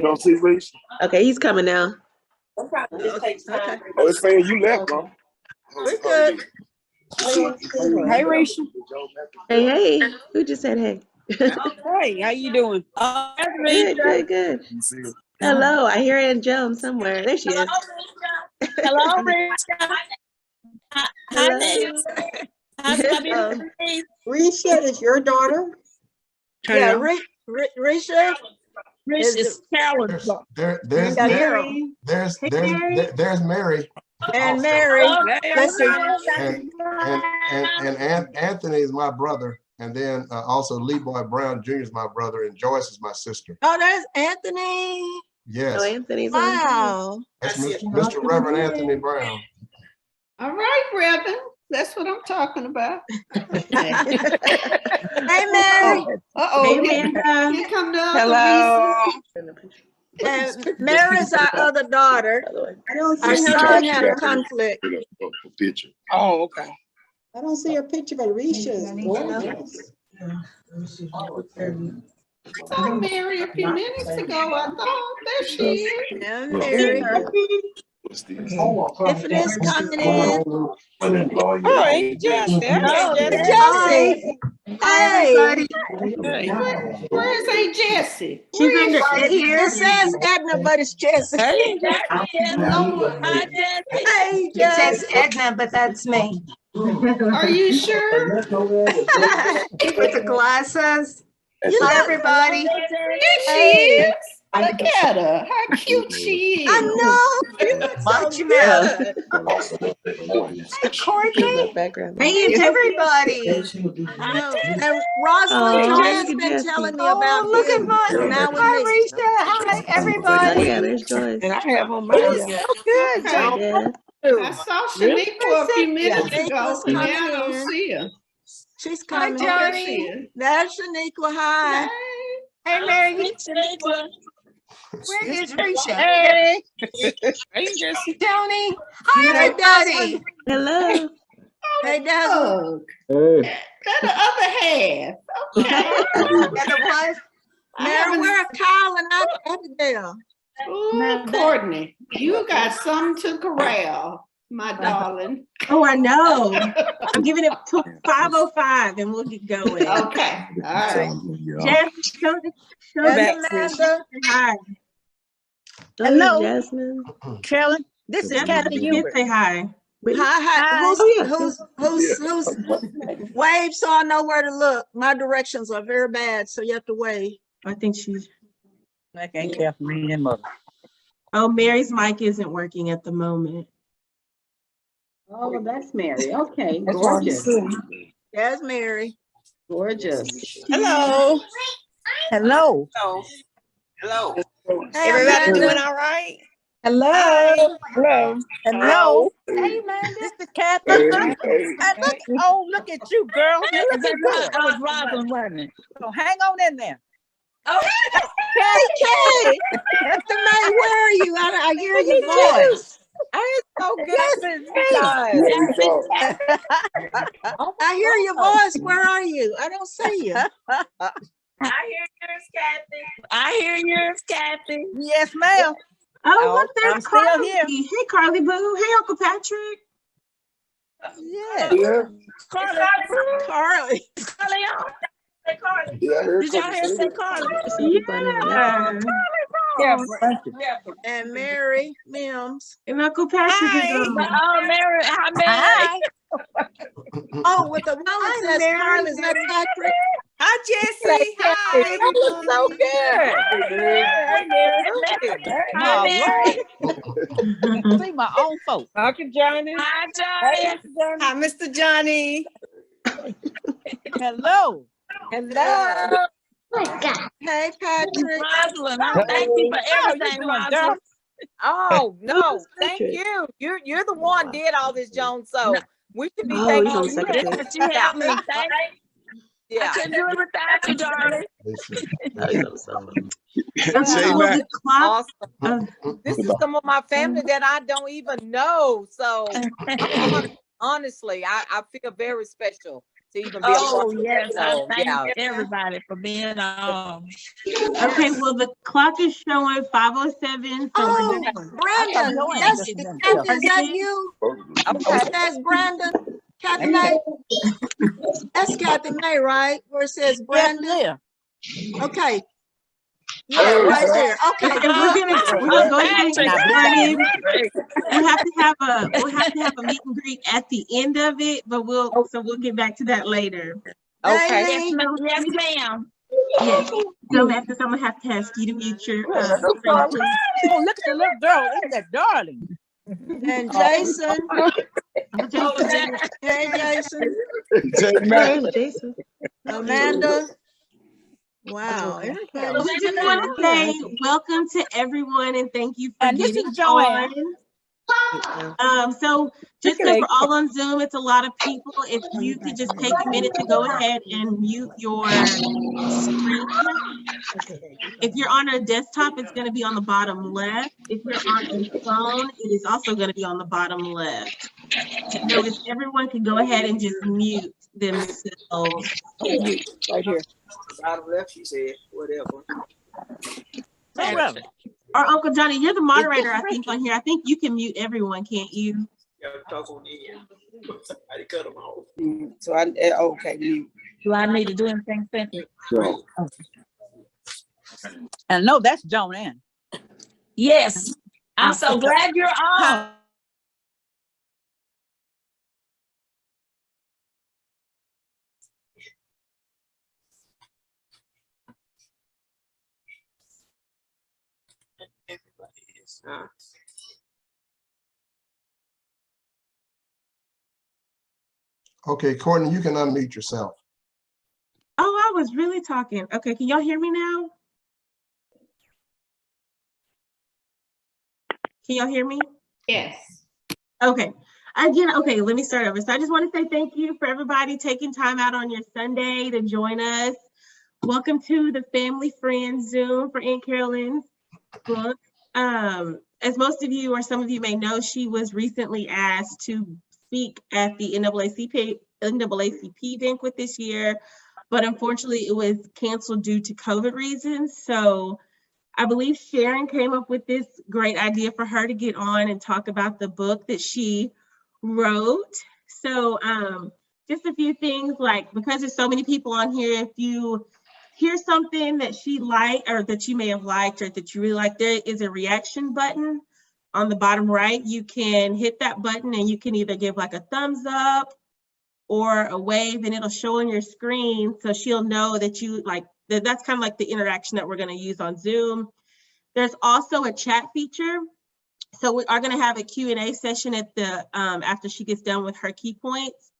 You don't see Reese? Okay, he's coming now. Okay. Oh, it's saying you left, bro. We're good. Hey, Reese. Hey, who just said hey? Hey, how you doing? Good. Hello, I hear Aunt Joan somewhere. There she is. Hello, Risha. Hello. Risha is your daughter? Yeah, Risha. Risha's Carolyn. There's Mary. And Mary. Let's see. And Anthony is my brother. And then also Leroy Brown Jr. is my brother, and Joyce is my sister. Oh, that's Anthony. Yes. Oh, Anthony's wow. That's Mr. Reverend Anthony Brown. All right, Reverend. That's what I'm talking about. Hey, Mary. Uh-oh. Here come the Hello. And Mary's our other daughter. I don't Our see son had a conflict. Picture. Oh, okay. I don't see her picture, but Risha is gorgeous. I saw Mary a few minutes ago. I thought, there she is. Yeah, Mary. Tiffany's coming in. Oh, hey, Jesse. Jesse. Hey. Where's Aunt Jessie? It says Edna, but it's Jesse. Hey, Hi, Jesse. Hey, it says Jesse. Edna, but that's me. Are you sure? With the glasses. Hello, everybody. There she is. Look at her. How cute she is. I know. You look Watch so your good. Courtney. Background. Hey, everybody. I know. And Rosalind has been telling me about look at my. now with Hi, me. Risha. Hi, everybody. Yeah, there's Joyce. And I have on my. So good. Yeah. I saw Shaniqua a few minutes ago. Shaniqua's Now I coming don't in. see her. She's Hi, coming. Johnny. There's Shaniqua. Hi. Hey, Mary. Where is Risha? Hey. Tony. Hi, everybody. Hello. Hey, Desmond. Look. That's the other half. Okay. Got the wife. Mary, where are Kyle and Abigail? Ooh, Courtney, you got something to corral, my darling. Oh, I know. I'm giving it to 5:05 and we'll get going. Okay. All right. Jasmine, show Amanda. hi. Hello, Jasmine. Carolyn, this is Kathy. You say hi. Hi. Who's wave so I know where to look. My directions are very bad, so you have to wave. I think she's. I can't care for me and mother. Oh, Mary's mic isn't working at the moment. Oh, that's Mary. Okay, gorgeous. There's Mary. Gorgeous. Hello. Hello. Hello. Hey, Everybody Amanda. doing all right? Hello. Hello. Hello. Hey, man. This is Kathy. And look at you, girl. You look good. I was Rosalind running. So hang on in there. Oh, Kay. That's the man. Where are you? I hear your voice. I so good to see you guys. I hear your voice. Where are you? I don't see you. I hear yours, Kathy. Yes, ma'am. Oh, look, there's I'm still Carly. here. Hey, Carly Boo. Hey, Uncle Patrick. Yeah. Carly. Yeah, I heard Did y'all hear say Carly? Yeah. And Mary Mims. And Uncle Patrick is on. Oh, Mary. Hi, Mary. Oh, with the one that says Carly, is that Patrick? Hi, Jessie. Hi. That looks so good. Hi, Mary. See my own folks. Dr. Johnny. Hi, Johnny. Hi, Mr. Johnny. Hello. Hello. Hey, Patrick. Rosalind, thank you for everything, Rosalind. Oh no, thank you. You're the one did all this, Jones. So we should be thanking you. But you helped me. Thank you. Yeah. I couldn't do it without you, darling. Awesome. This is some of my family that I don't even know. So honestly, I feel very special to even be a part of yes, it. I So, thank yeah. everybody for being on. Okay, well, the clock is showing 5:07, so we're Oh, gonna Brandon, Joanne that's, just been Kathy, here. is that you? Okay. It says Brandon, Kathy May. That's Kathy May, right? Where it says Brandon? Yeah. Okay. Yeah, right there. Okay. and we're gonna go ahead and get started. We'll have to have a meet and greet at the end of it, but we'll get back to that later. Okay. Jamie, Yes, ma'am. Yes. So Mathis, I'm gonna have to ask you to mute your screen, please. Oh, look at the little girl. Isn't that darling? and Jason. Jason. Hey, Jason. Hey, Jason. Amanda. Wow. Everybody. So we just want to say welcome to everyone and thank you for And this getting is Joanne. on. So just because we're all on Zoom, it's a lot of people. If you could just take a minute to go ahead and mute your screen. If you're on a desktop, it's going to be on the bottom left. If you're on a phone, it is also going to be on the bottom left. So if everyone could go ahead and just mute themselves. Mute right here. Bottom left, she said, whatever. Whatever. Or Uncle Johnny, you're the moderator, I think, on here. I think you can mute everyone, can't you? Yeah, talk on the end. I cut them off. So okay. Do I need to do anything? So, And no, that's Joanne. Yes. I'm so glad you're on. Everybody is. Okay, Courtney, you can unmute yourself. Oh, I was really talking. Okay, can y'all hear me now? Can y'all hear me? Yes. Okay. Again, okay, let me start over. So I just want to say thank you for everybody taking time out on your Sunday to join us. Welcome to the Family Friends Zoom for Aunt Carolyn's book. As most of you or some of you may know, she was recently asked to speak at the NAACP banquet this year, but unfortunately it was canceled due to COVID reasons. So I believe Sharon came up with this great idea for her to get on and talk about the book that she wrote. So just a few things, like, because there's so many people on here, if you hear something that she liked or that you may have liked or that you really like, there is a reaction button on the bottom right. You can hit that button and you can either give like a thumbs up or a wave, and it'll show on your screen so she'll know that you like that. That's kind of like the interaction that we're going to use on Zoom. There's also a chat feature. So we are going to have a Q&A session at the after she gets done with her key points.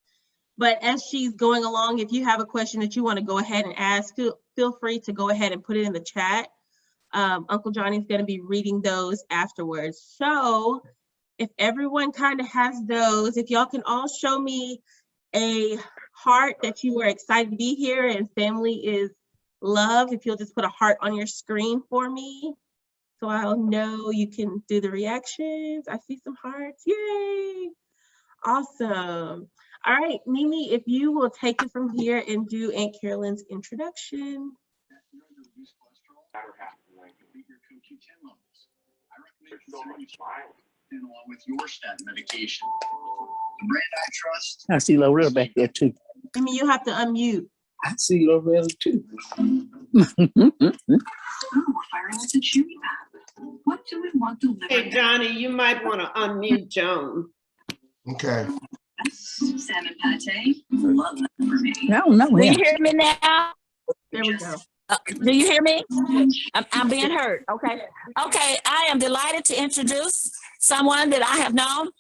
But as she's going along, if you have a question that you want to go ahead and ask, feel free to go ahead and put it in the chat. Uncle Johnny's going to be reading those afterwards. So if everyone kind of has those, if y'all can all show me a heart that you were excited to be here and family is love, if you'll just put a heart on your screen for me, so I'll know you can do the reactions. I see some hearts. Yay! Awesome. All right, Mimi, if you will take it from here and do Aunt Carolyn's introduction. Along with your statin medication. The brand I trust. I see Loretta back there too. Mimi, you have to unmute. I see Loretta too. Oh, we're firing with the chewy pack. What do we want to live? Hey, Johnny, you might want to unmute Joan. Okay. Salmon pate. Love that for me. I don't know Do you him. hear me now? There we go. Do you hear me? I'm being heard. Okay. Okay. I am delighted to introduce someone that I have known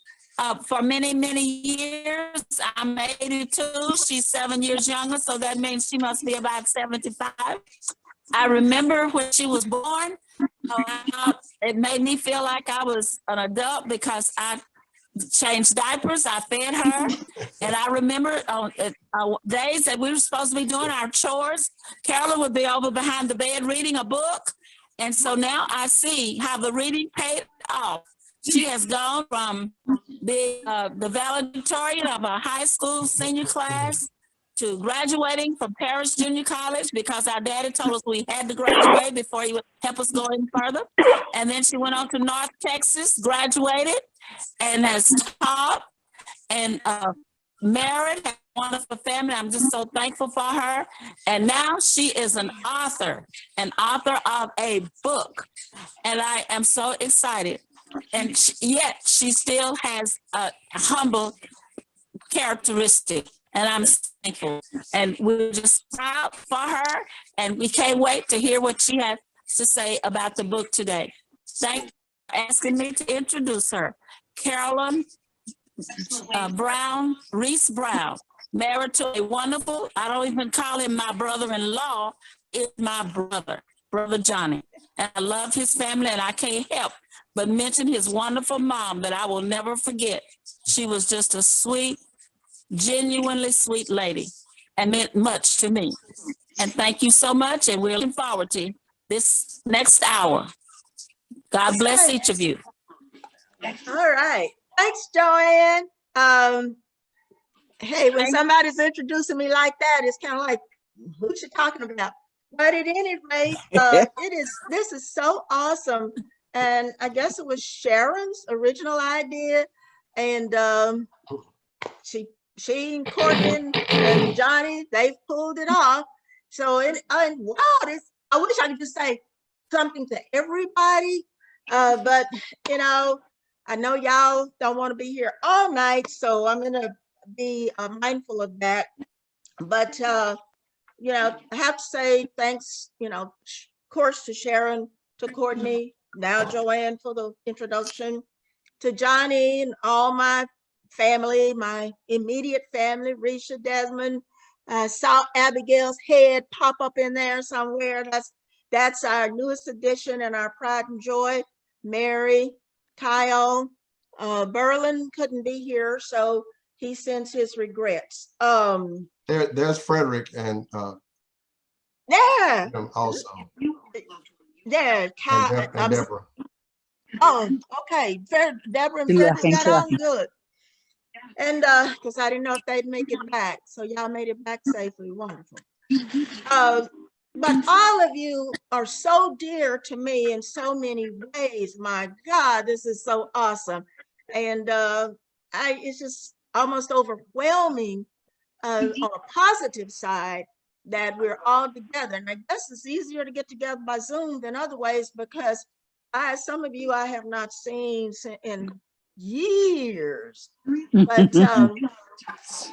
for many, many years. I'm 82. She's 7 years younger, so that means she must be about 75. I remember when she was born. It made me feel like I was an adult because I changed diapers, I fed her, and I remember on days that we were supposed to be doing our chores, Carolyn would be over behind the bed reading a book, and so now I see how the reading paid off. She has gone from being the valedictorian of a high school senior class to graduating from Paris Junior College because our daddy told us we had to graduate before he would help us go any further. And then she went on to North Texas, graduated, and has taught and married, had a wonderful family. I'm just so thankful for her. And now she is an author of a book. And I am so excited. And yet she still has a humble characteristic. And I'm thankful. And we're just proud for her. And we can't wait to hear what she has to say about the book today. Thank you for asking me to introduce her. Carolyn Reese Brown, married to a wonderful, I don't even call him my brother-in-law, it's my brother Johnny. And I love his family, and I can't help but mention his wonderful mom that I will never forget. She was just a sweet, genuinely sweet lady and meant much to me. And thank you so much, and we're looking forward to this next hour. God bless each of you. All right. Thanks, Joanne. Hey, when somebody's introducing me like that, it's kind of like, who's she talking about? But at any rate, this is so awesome. And I guess it was Sharon's original idea. And she and Courtney and Johnny, they've pulled it off. So, and wow, I wish I could just say something to everybody. But, you know, I know y'all don't want to be here all night, so I'm going to be mindful of that. But, you know, I have to say thanks, you know, of course, to Sharon, to Courtney, now Joanne for the introduction, to Johnny and all my family, my immediate family, Risha, Desmond, saw Abigail's head pop up in there somewhere. That's our newest addition and our pride and joy. Mary, Kyle, Berlin couldn't be here, so he sends his regrets. There's Frederick and yeah, also. Yeah, Kyle, And Deborah. oh, okay. Deborah and Frederick got on good. And because I didn't know if they'd make it back. So y'all made it back safely. Wonderful. But all of you are so dear to me in so many ways. My God, this is so awesome. And it's just almost overwhelming on a positive side that we're all together. And I guess it's easier to get together by Zoom than other ways because some of you I have not seen in years. But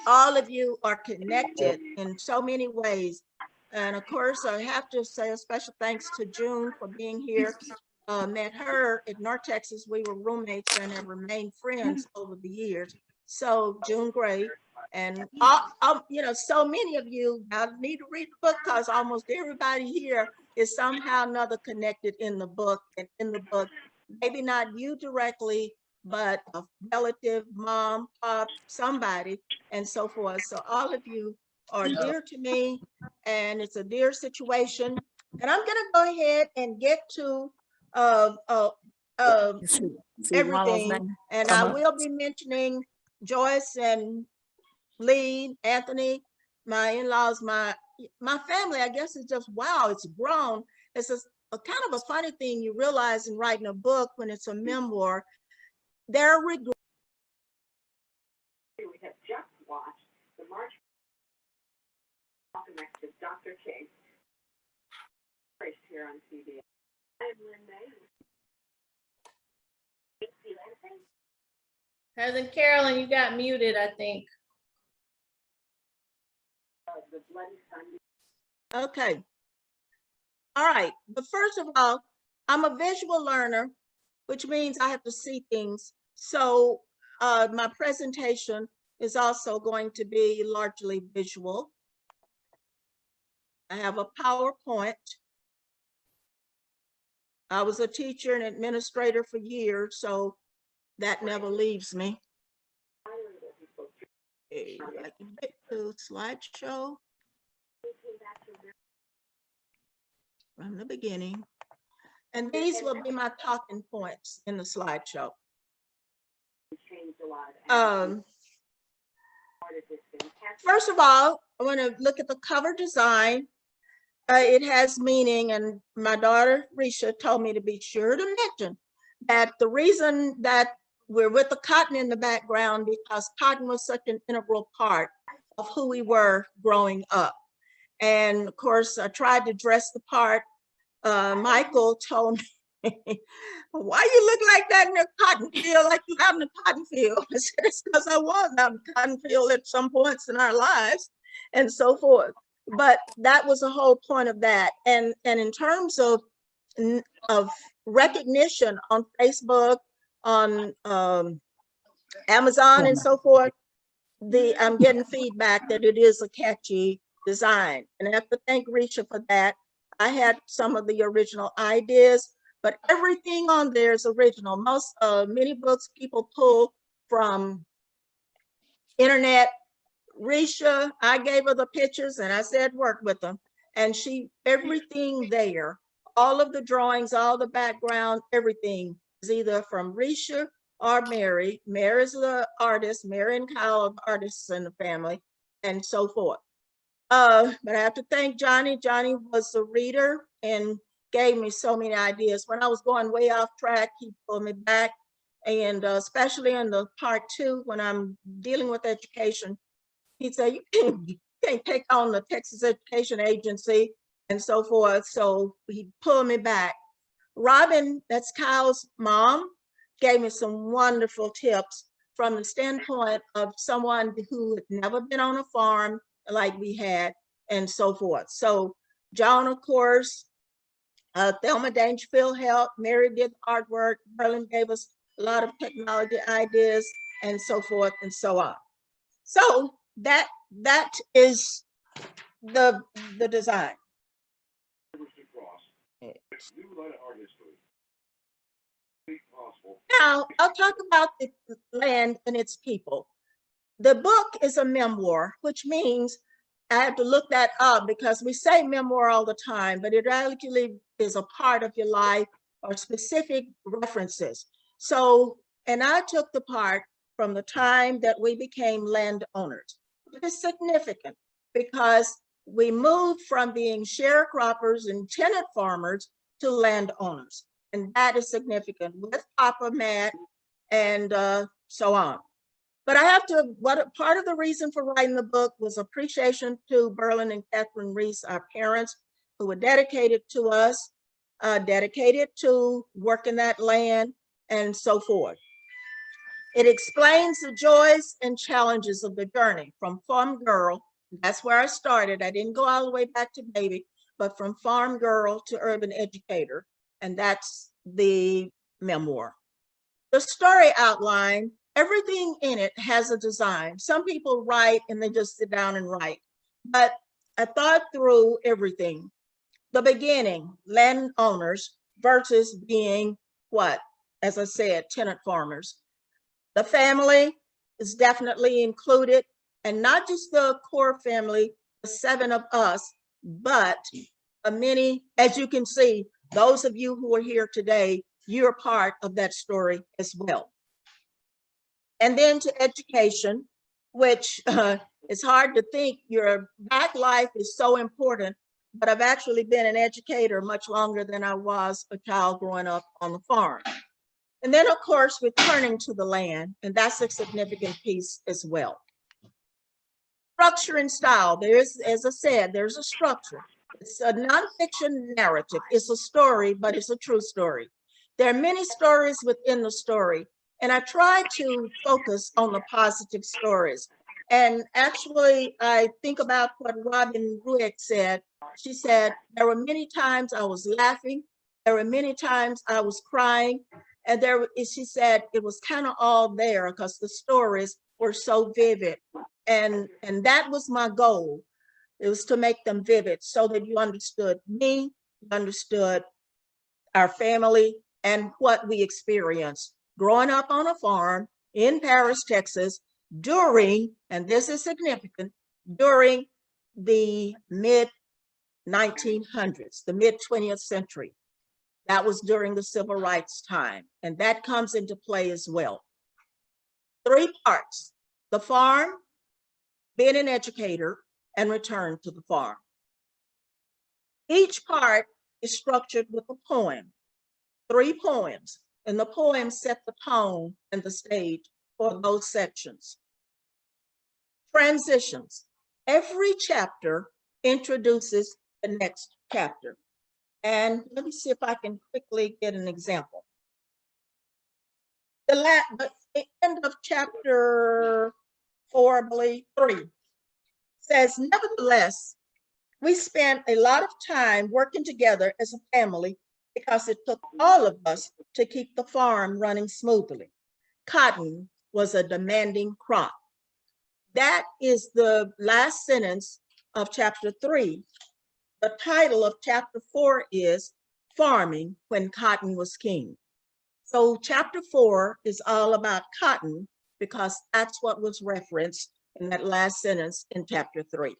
all of you are connected in so many ways. And of course, I have to say a special thanks to June for being here. Met her at North Texas. We were roommates and have remained friends over the years. So June Gray and you know, so many of you now need to read the book because almost everybody here is somehow or another connected in the book. And in the book, maybe not you directly, but a relative, mom, pop, somebody, and so forth. So all of you are dear to me, and it's a dear situation. And I'm gonna go ahead and get to everything. And I will be mentioning Joyce and Lee, Anthony, my in-laws, my family. I guess it's just, wow, it's grown. It's a kind of a funny thing you realize in writing a book when it's a memoir. There are regrets. We have just watched the March next to Dr. King here on TV. I'm Lynn May. Cousin Carolyn, you got muted, I think. The Bloody Sunday. Okay. All right. But first of all, I'm a visual learner, which means I have to see things. So my presentation is also going to be largely visual. I have a PowerPoint. I was a teacher and administrator for years, so that never leaves me. Okay, I can get to slideshow from the beginning. And these will be my talking points in the slideshow. First of all, I want to look at the cover design. It has meaning, and my daughter Risha told me to be sure to mention that the reason that we're with the cotton in the background because cotton was such an integral part of who we were growing up. And of course, I tried to dress the part. Michael told me, why you look like that in the cotton field, like you have in the cotton field? I said, it's because I was out in the cotton field at some points in our lives and so forth. But that was the whole point of that. And in terms of recognition on Facebook, on Amazon and so forth, I'm getting feedback that it is a catchy design. And I have to thank Risha for that. I had some of the original ideas, but everything on there is original. Many books people pull from internet. Risha, I gave her the pictures and I said, work with them. And everything there, all of the drawings, all the background, everything is either from Risha or Mary. Mary's the artist, Mary and Kyle are artists in the family, and so forth. But I have to thank Johnny. Johnny was the reader and gave me so many ideas. When I was going way off track, he pulled me back. And especially in the part 2, when I'm dealing with education, he said, you can't take on the Texas Education Agency and so forth. So he pulled me back. Robin, that's Kyle's mom, gave me some wonderful tips from the standpoint of someone who had never been on a farm like we had and so forth. So John, of course, Thelma Dangerfield helped, Mary did the artwork, Berlin gave us a lot of technology ideas and so forth and so on. So that is the design. Now I'll talk about the land and its people. The book is a memoir, which means I have to look that up because we say memoir all the time, but it actually is a part of your life or specific references. So, and I took the part from the time that we became landowners. It is significant because we moved from being sharecroppers and tenant farmers to landowners. And that is significant with Papa Matt and so on. But I have to, part of the reason for writing the book was appreciation to Berlin and Catherine Reese, our parents, who were dedicated to us, dedicated to working that land and so forth. It explains the joys and challenges of the journey from farm girl, that's where I started. I didn't go all the way back to baby, but from farm girl to urban educator. And that's the memoir. The story outline, everything in it has a design. Some people write and they just sit down and write, but I thought through everything. The beginning, landowners versus being what? As I said, tenant farmers. The family is definitely included, and not just the core family, the 7 of us, but many, as you can see, those of you who are here today, you're part of that story as well. And then to education, which it's hard to think your back life is so important, but I've actually been an educator much longer than I was a child growing up on the farm. And then of course, returning to the land, and that's a significant piece as well. Structure and style, there's, as I said, there's a structure. It's a nonfiction narrative. It's a story, but it's a true story. There are many stories within the story, and I try to focus on the positive stories. And actually, I think about what Robin Ruick said. She said, there were many times I was laughing. There were many times I was crying. And she said, it was kind of all there because the stories were so vivid. And that was my goal. It was to make them vivid so that you understood me, you understood our family and what we experienced growing up on a farm in Paris, Texas, during, and this is significant, during the mid-1900s, the mid-20th century. That was during the civil rights time, and that comes into play as well. 3 parts: the farm, being an educator, and returned to the farm. Each part is structured with a poem, 3 poems, and the poems set the tone and the stage for those sections. Transitions. Every chapter introduces the next chapter. And let me see if I can quickly get an example. The end of chapter 4, I believe 3, says, nevertheless, we spent a lot of time working together as a family because it took all of us to keep the farm running smoothly. Cotton was a demanding crop. That is the last sentence of chapter 3. The title of chapter 4 is Farming When Cotton Was King. So chapter 4 is all about cotton because that's what was referenced in that last sentence in chapter 3.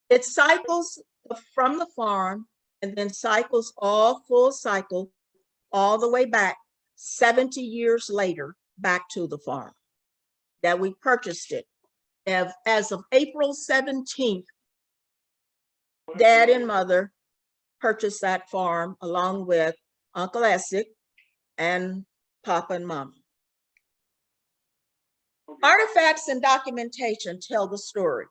It cycles from the farm and then cycles all full cycle all the way back 70 years later back to the farm that we purchased it. As of April 17th, Dad and Mother purchased that farm along with Uncle Essex and Papa and Mama. Artifacts and documentation tell the story.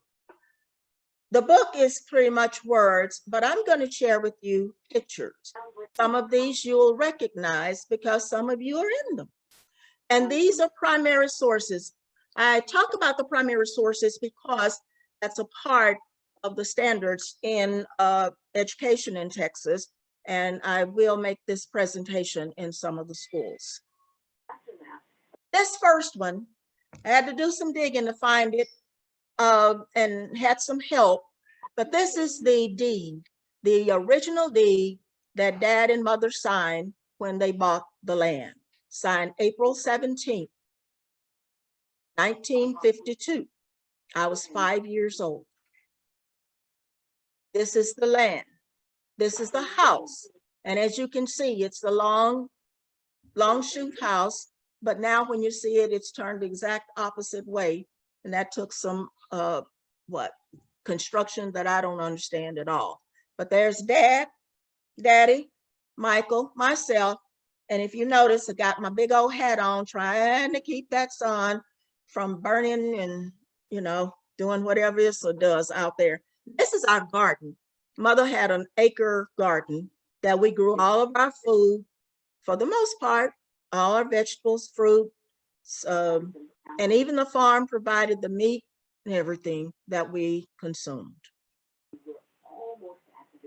The book is pretty much words, but I'm going to share with you pictures. Some of these you will recognize because some of you are in them. And these are primary sources. I talk about the primary sources because that's a part of the standards in education in Texas. And I will make this presentation in some of the schools. This first one, I had to do some digging to find it and had some help, but this is the deed, the original deed that Dad and Mother signed when they bought the land, signed April 17th, 1952. I was 5 years old. This is the land. This is the house. And as you can see, it's the long shoot house, but now when you see it, it's turned the exact opposite way. And that took some, construction that I don't understand at all. But there's Dad, Daddy, Michael, myself. And if you notice, I got my big old hat on, trying to keep that sun from burning and, doing whatever it does out there. This is our garden. Mother had an acre garden that we grew all of our food, for the most part, all our vegetables, fruit, and even the farm provided the meat and everything that we consumed.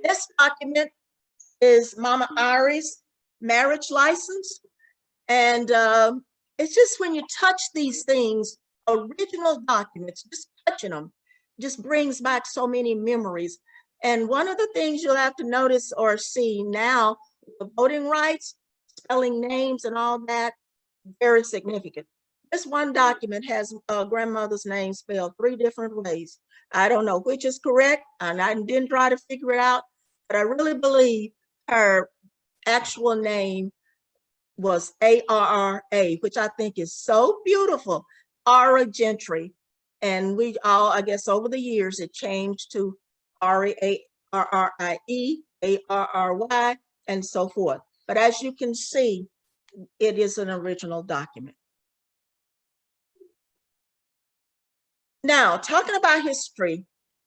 This document is Mama Ari's marriage license. And it's just when you touch these things, original documents, just touching them, just brings back so many memories. And one of the things you'll have to notice or see now, the voting rights, spelling names and all that, very significant. This one document has grandmother's name spelled 3 different ways. I don't know which is correct, and I didn't try to figure it out, but I really believe her actual name was A-R-R-A, which I think is so beautiful, Ara Gentry. And we all, I guess over the years, it changed to R-A-R-R-I-E, A-R-R-Y, and so forth. But as you can see, it is an original document. Now, talking about history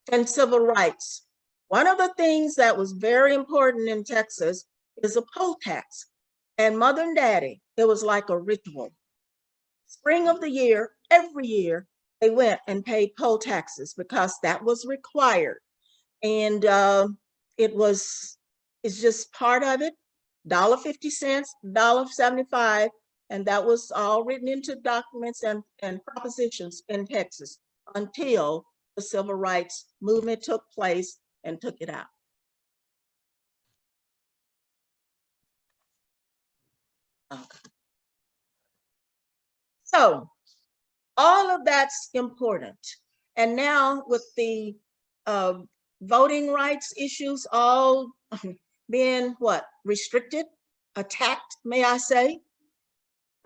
and civil rights, one of the things that was very important in Texas is a poll tax. And Mother and Daddy, it was like a ritual. Spring of the year, every year, they went and paid poll taxes because that was required. And it's just part of it, $1.50, $1.75, and that was all written into documents and propositions in Texas until the civil rights movement took place and took it out. Okay. So all of that's important. And now with the voting rights issues all being restricted, attacked, may I say,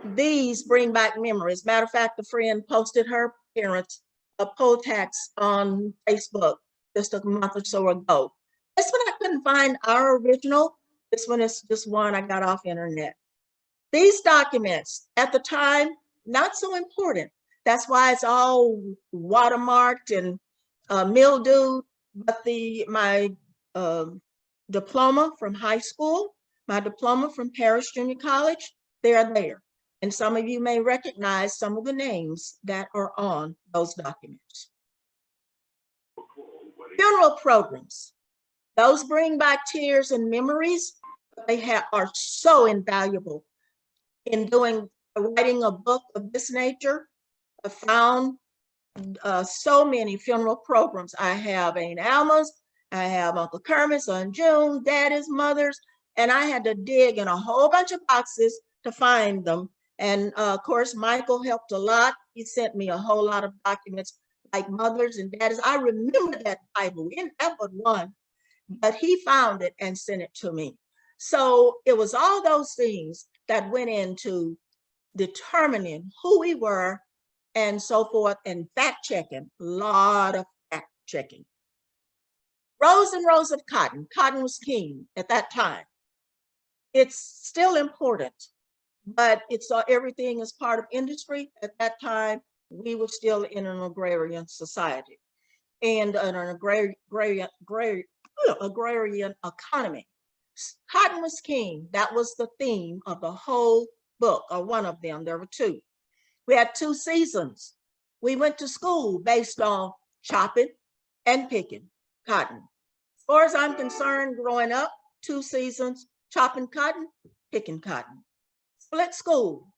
these bring back memories. Matter of fact, a friend posted her parents a poll tax on Facebook just a month or so ago. This one I couldn't find our original. This one is just one I got off internet. These documents at the time, not so important. That's why it's all watermarked and mildewed. But my diploma from high school, my diploma from Parish Junior College, they are there. And some of you may recognize some of the names that are on those documents. Funeral programs. Those bring back tears and memories. They are so invaluable in writing a book of this nature. I found so many funeral programs. I have Aunt Alma's, I have Uncle Kermit's, Aunt June's, Daddy's, Mother's, and I had to dig in a whole bunch of boxes to find them. And of course, Michael helped a lot. He sent me a whole lot of documents like Mother's and Daddy's. I remember that Bible, we didn't have but one, but he found it and sent it to me. So it was all those things that went into determining who we were and so forth, and fact checking, a lot of fact checking. Rows and rows of cotton. Cotton was king at that time. It's still important, but it's everything is part of industry. At that time, we were still in an agrarian society and an agrarian economy. Cotton was king. That was the theme of the whole book, or one of them. There were two. We had 2 seasons. We went to school based on chopping and picking cotton. As far as I'm concerned, growing up, 2 seasons, chopping cotton, picking cotton. Split school.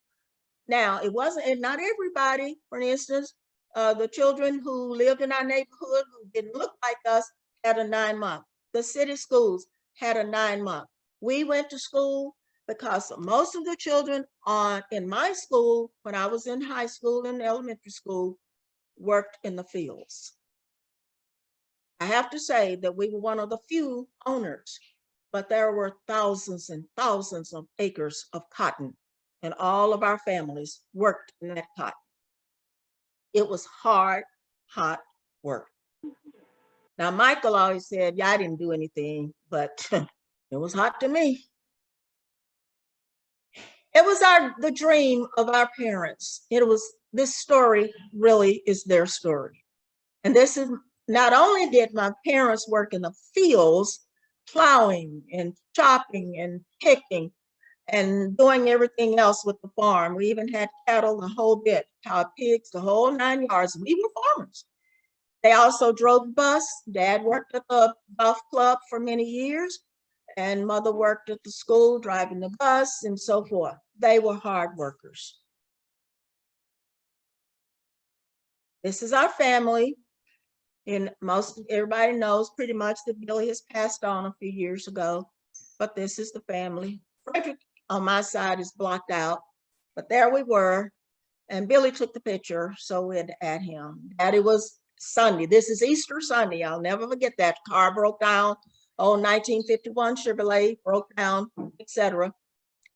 Now, it wasn't, and not everybody, for instance, the children who lived in our neighborhood who didn't look like us had a 9-month. The city schools had a 9-month. We went to school because most of the children in my school, when I was in high school and elementary school, worked in the fields. I have to say that we were one of the few owners, but there were thousands and thousands of acres of cotton, and all of our families worked in that cotton. It was hard, hot work. Now, Michael always said, yeah, I didn't do anything, but it was hot to me. It was the dream of our parents. This story really is their story. And this is, not only did my parents work in the fields, plowing and chopping and picking and doing everything else with the farm. We even had cattle, the whole bit, cow, pigs, the whole 9 yards. We were farmers. They also drove the bus. Dad worked at the golf club for many years, and Mother worked at the school driving the bus and so forth. They were hard workers. This is our family. And everybody knows pretty much that Billy has passed on a few years ago, but this is the family. Frederick on my side is blocked out, but there we were. And Billy took the picture, so we had to add him. Daddy was Sunday. This is Easter Sunday. I'll never forget that. Car broke down. 1951 Chevrolet broke down, etc.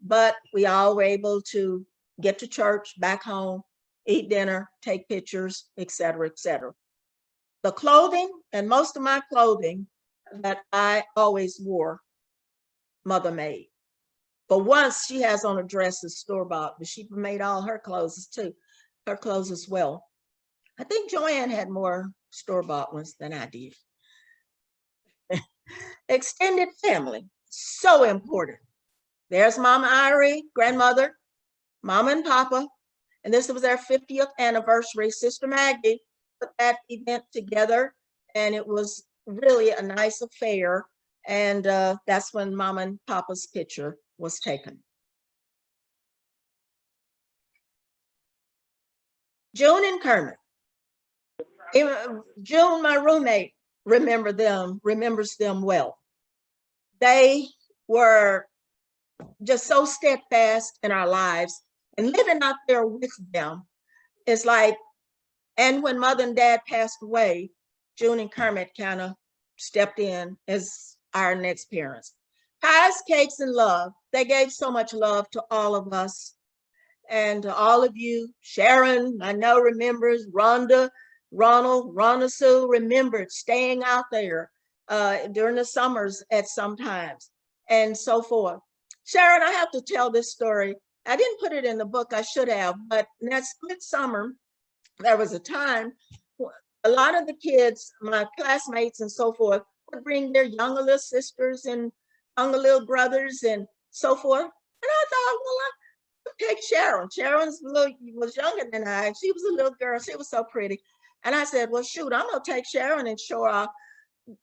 But we all were able to get to church, back home, eat dinner, take pictures, etc., etc. The clothing, and most of my clothing that I always wore, Mother made. But once she has on a dress that's store-bought, but she made all her clothes too, her clothes as well. I think Joanne had more store-bought ones than I did. Extended family, so important. There's Mama Irie, grandmother, Mama and Papa, and this was their 50th anniversary. Sister Maggie put that event together, and it was really a nice affair. And that's when Mama and Papa's picture was taken. June and Kermit. June, my roommate, remembers them well. They were just so steadfast in our lives, and living out there with them is like, and when Mother and Dad passed away, June and Kermit kind of stepped in as our next parents. Pies, cakes, and love. They gave so much love to all of us and to all of you. Sharon, I know, remembers. Rhonda, Ronald Sue remembered staying out there during the summers at some times and so forth. Sharon, I have to tell this story. I didn't put it in the book, I should have, but in that split summer, there was a time a lot of the kids, my classmates and so forth, would bring their younger little sisters and younger little brothers and so forth. And I thought, well, I could take Sharon. Was younger than I. She was a little girl. She was so pretty. And I said, well, shoot, I'm going to take Sharon and show her.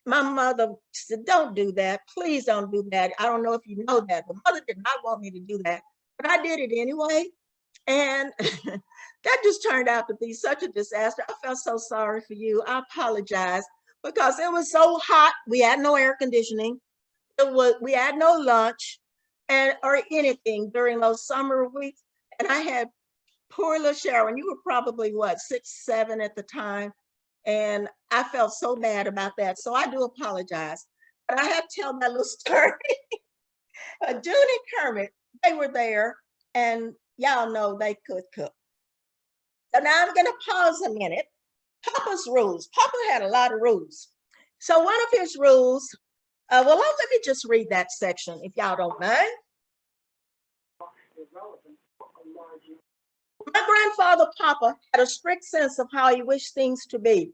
My mother said, don't do that. Please don't do that. I don't know if you know that. But mother did not want me to do that. But I did it anyway. And that just turned out to be such a disaster. I felt so sorry for you. I apologize because it was so hot. We had no air conditioning. We had no lunch or anything during those summer weeks. And I had poor little Sharon. You were probably what, 6, 7 at the time. And I felt so bad about that. So I do apologize. But I have to tell my little story. June and Kermit, they were there and y'all know they could cook. So now I'm going to pause a minute. Papa's rules. Papa had a lot of rules. So one of his rules, let me just read that section if y'all don't mind. My grandfather, Papa, had a strict sense of how he wished things to be,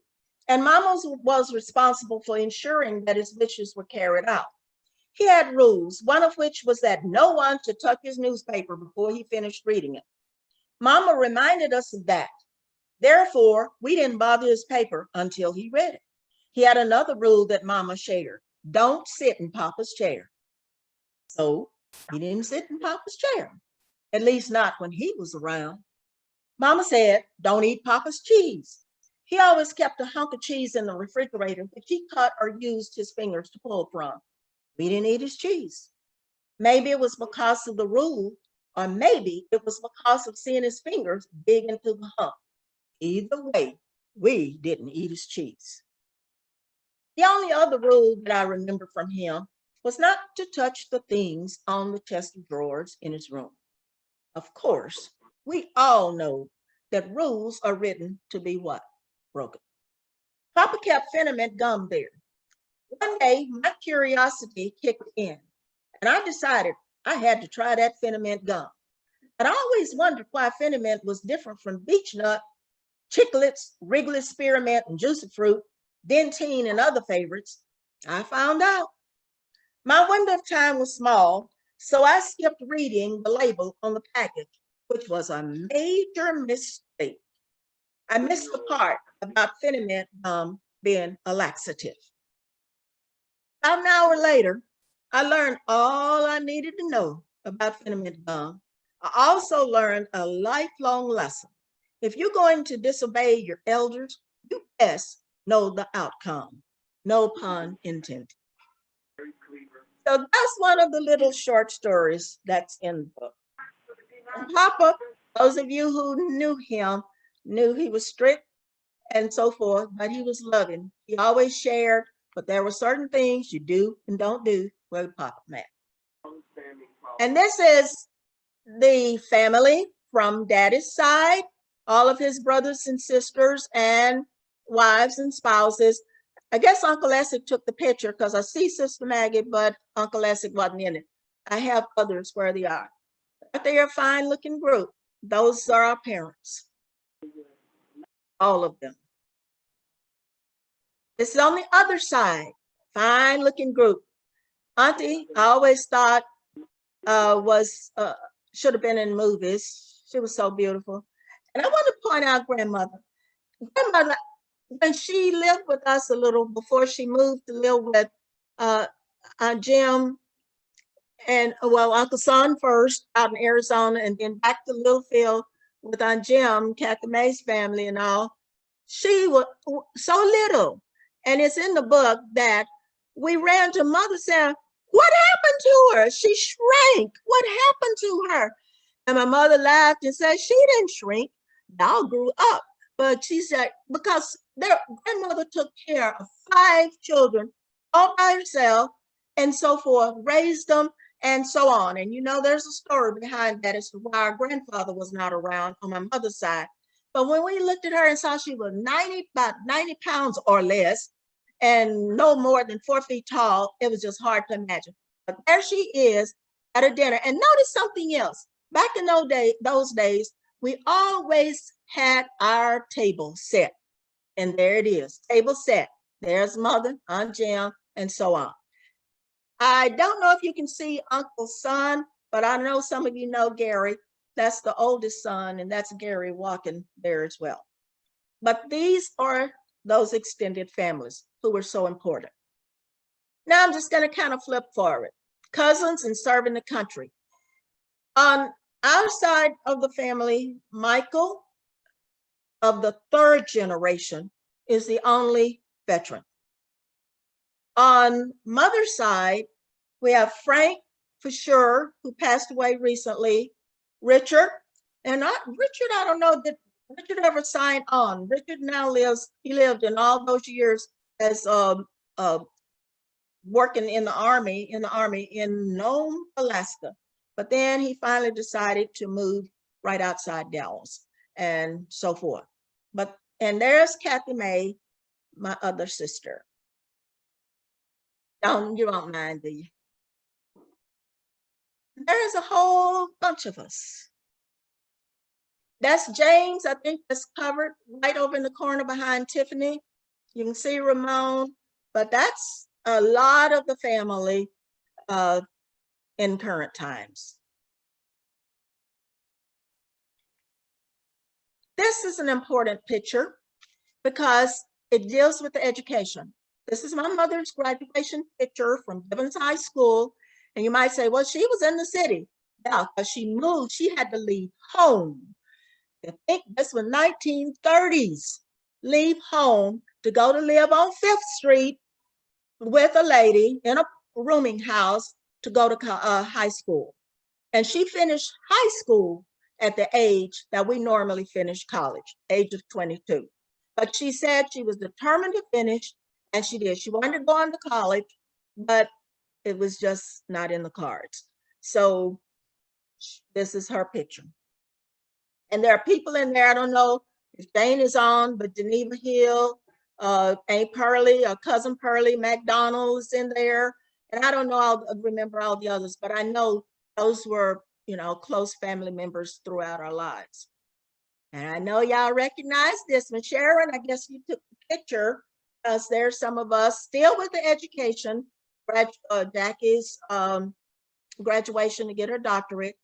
and Mama was responsible for ensuring that his wishes were carried out. He had rules, one of which was that no one should touch his newspaper before he finished reading it. Mama reminded us of that. Therefore, we didn't bother his paper until he read it. He had another rule that Mama shared. Don't sit in Papa's chair. So he didn't sit in Papa's chair, at least not when he was around. Mama said, don't eat Papa's cheese. He always kept a hunk of cheese in the refrigerator which he cut or used his fingers to pull from. We didn't eat his cheese. Maybe it was because of the rule, or maybe it was because of seeing his fingers dig into the hump. Either way, we didn't eat his cheese. The only other rule that I remember from him was not to touch the things on the chest of drawers in his room. Of course, we all know that rules are written to be what? Broken. Papa kept Finament gum there. One day, my curiosity kicked in, and I decided I had to try that Finament gum. But I always wondered why Finament was different from Beech Nut, Chiclets, Wrigley's Spearmint, and Juicy Fruit, Dentine, and other favorites. I found out. My window of time was small, so I skipped reading the label on the package, which was a major mistake. I missed the part about Finament gum being a laxative. About an hour later, I learned all I needed to know about Finament gum. I also learned a lifelong lesson. If you're going to disobey your elders, you best know the outcome. No pun intended. So that's one of the little short stories that's in the book. And Papa, those of you who knew him, knew he was strict and so forth, but he was loving. He always shared, but there were certain things you do and don't do with Papa Matt. And this is the family from Daddy's side, all of his brothers and sisters and wives and spouses. I guess Uncle Essex took the picture because I see Sister Maggie, but Uncle Essex wasn't in it. I have others where they are. But they are a fine looking group. Those are our parents. All of them. This is on the other side. Fine looking group. Auntie, I always thought should have been in movies. She was so beautiful. And I want to point out grandmother. Grandmother, when she lived with us a little before she moved to live with Aunt Jim and Uncle Son first out in Arizona and then back to Littlefield with Aunt Jim, Kathy May's family and all. She was so little. And it's in the book that we ran to mother saying, what happened to her? She shrank. What happened to her? And my mother laughed and said, she didn't shrink. Y'all grew up. But she said, because their grandmother took care of 5 children all by herself and so forth, raised them and so on. And you know, there's a story behind that as to why our grandfather was not around on my mother's side. But when we looked at her and saw she was about 90 pounds or less, and no more than 4 feet tall, it was just hard to imagine. But there she is at a dinner. And notice something else. Back in those days, we always had our table set. And there it is, table set. There's Mother, Aunt Jim, and so on. I don't know if you can see Uncle's son, but I know some of you know Gary. That's the oldest son, and that's Gary walking there as well. But these are those extended families who were so important. Now I'm just going to kind of flip forward. Cousins and serving the country. On our side of the family, Michael, of the 3rd generation, is the only veteran. On Mother's side, we have Frank, for sure, who passed away recently, Richard, and Richard, I don't know, did Richard ever sign on? Richard now he lived in all those years as working in the army in Nome, Alaska. But then he finally decided to move right outside Dallas and so forth. And there's Kathy Mae, my other sister. You don't mind, do you? There's a whole bunch of us. That's James, I think that's covered right over in the corner behind Tiffany. You can see Ramon, but that's a lot of the family in current times. This is an important picture because it deals with the education. This is my mother's graduation picture from Gibbons High School. And you might say, well, she was in the city. Yeah, because she moved, she had to leave home. I think this was 1930s. Leave home to go to live on 5th Street with a lady in a rooming house to go to high school. And she finished high school at the age that we normally finish college, age of 22. But she said she was determined to finish, and she did. She wanted to go on to college, but it was just not in the cards. So this is her picture. And there are people in there, I don't know if Jane is on, but Geneva Hill, Aunt Pearlie, Cousin Pearlie, McDonald's in there. And I don't know, I'll remember all the others, but I know those were, close family members throughout our lives. And I know y'all recognize this one. Sharon, I guess you took the picture because there's some of us still with the education. Jackie's graduation to get her doctorate,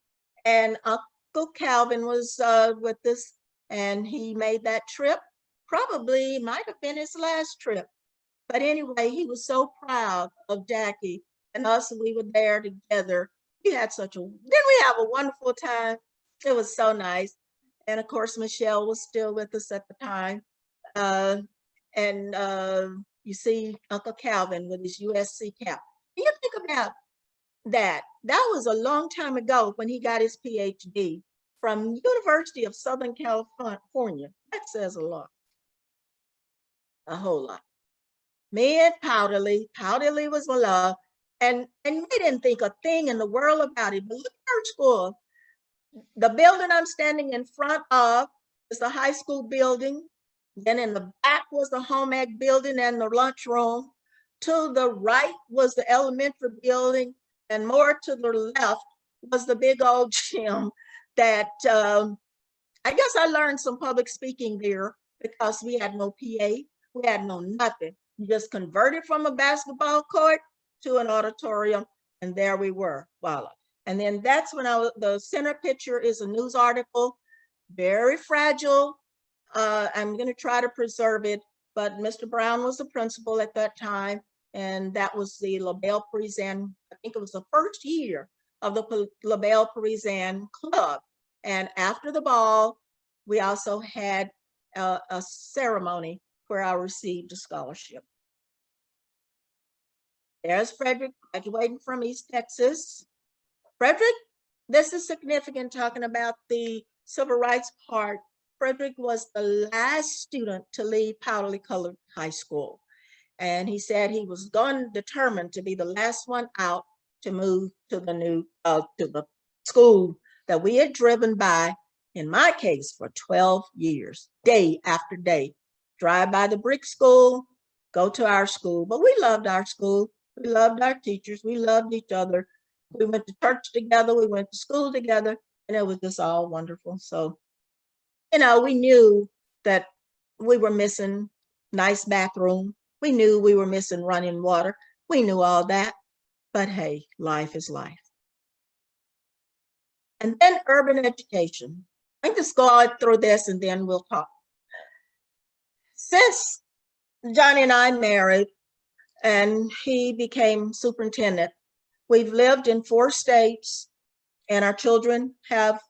and Uncle Calvin was with us, and he made that trip. Probably might have been his last trip, but anyway, he was so proud of Jackie and us. We were there together. We had didn't we have a wonderful time? It was so nice. And of course, Michelle was still with us at the time. You see Uncle Calvin with his USC cap. Can you think about that? That was a long time ago when he got his PhD from University of Southern California. That says a lot, a whole lot. Me and Powderly was my love, and we didn't think a thing in the world about it. But look at our school. The building I'm standing in front of is the high school building. Then in the back was the home ec building and the lunchroom. To the right was the elementary building, and more to the left was the big old gym that I guess I learned some public speaking there because we had no PA, we had no nothing. You just converted from a basketball court to an auditorium, and there we were, voila. And then that's when the center picture is a news article, very fragile. I'm going to try to preserve it, but Mr. Brown was the principal at that time, and that was the LaBelle Parisienne. I think it was the first year of the LaBelle Parisienne Club. And after the ball, we also had a ceremony where I received a scholarship. There's Frederick graduating from East Texas. Frederick, this is significant talking about the civil rights part. Frederick was the last student to leave Powderly Colored High School. And he said he was determined to be the last one out to move to the new, to the school that we had driven by in my case, for 12 years, day after day. Drive by the brick school, go to our school. But we loved our school. We loved our teachers. We loved each other. We went to church together. We went to school together. And it was just all wonderful. So, you know, we knew that we were missing nice bathroom. We knew we were missing running water. We knew all that. But hey, life is life. And then urban education. I just go through this and then we'll talk. Since Johnny and I married and he became superintendent, we've lived in 4 states and our children have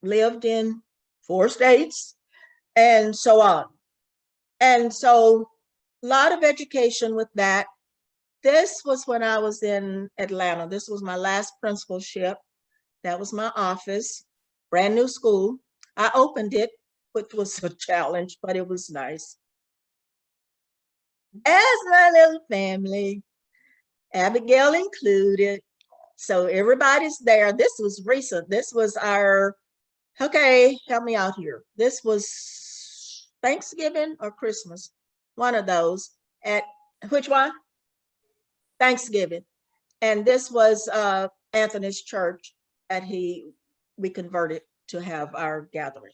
lived in 4 states and so on. And so a lot of education with that. This was when I was in Atlanta. This was my last principalship. That was my office, brand new school. I opened it, which was a challenge, but it was nice. As my little family, Abigail included. So everybody's there. This was recent. This was our, okay, help me out here. This was Thanksgiving or Christmas, one of those. At which one? Thanksgiving. And this was Anthony's church that we converted to have our gathering.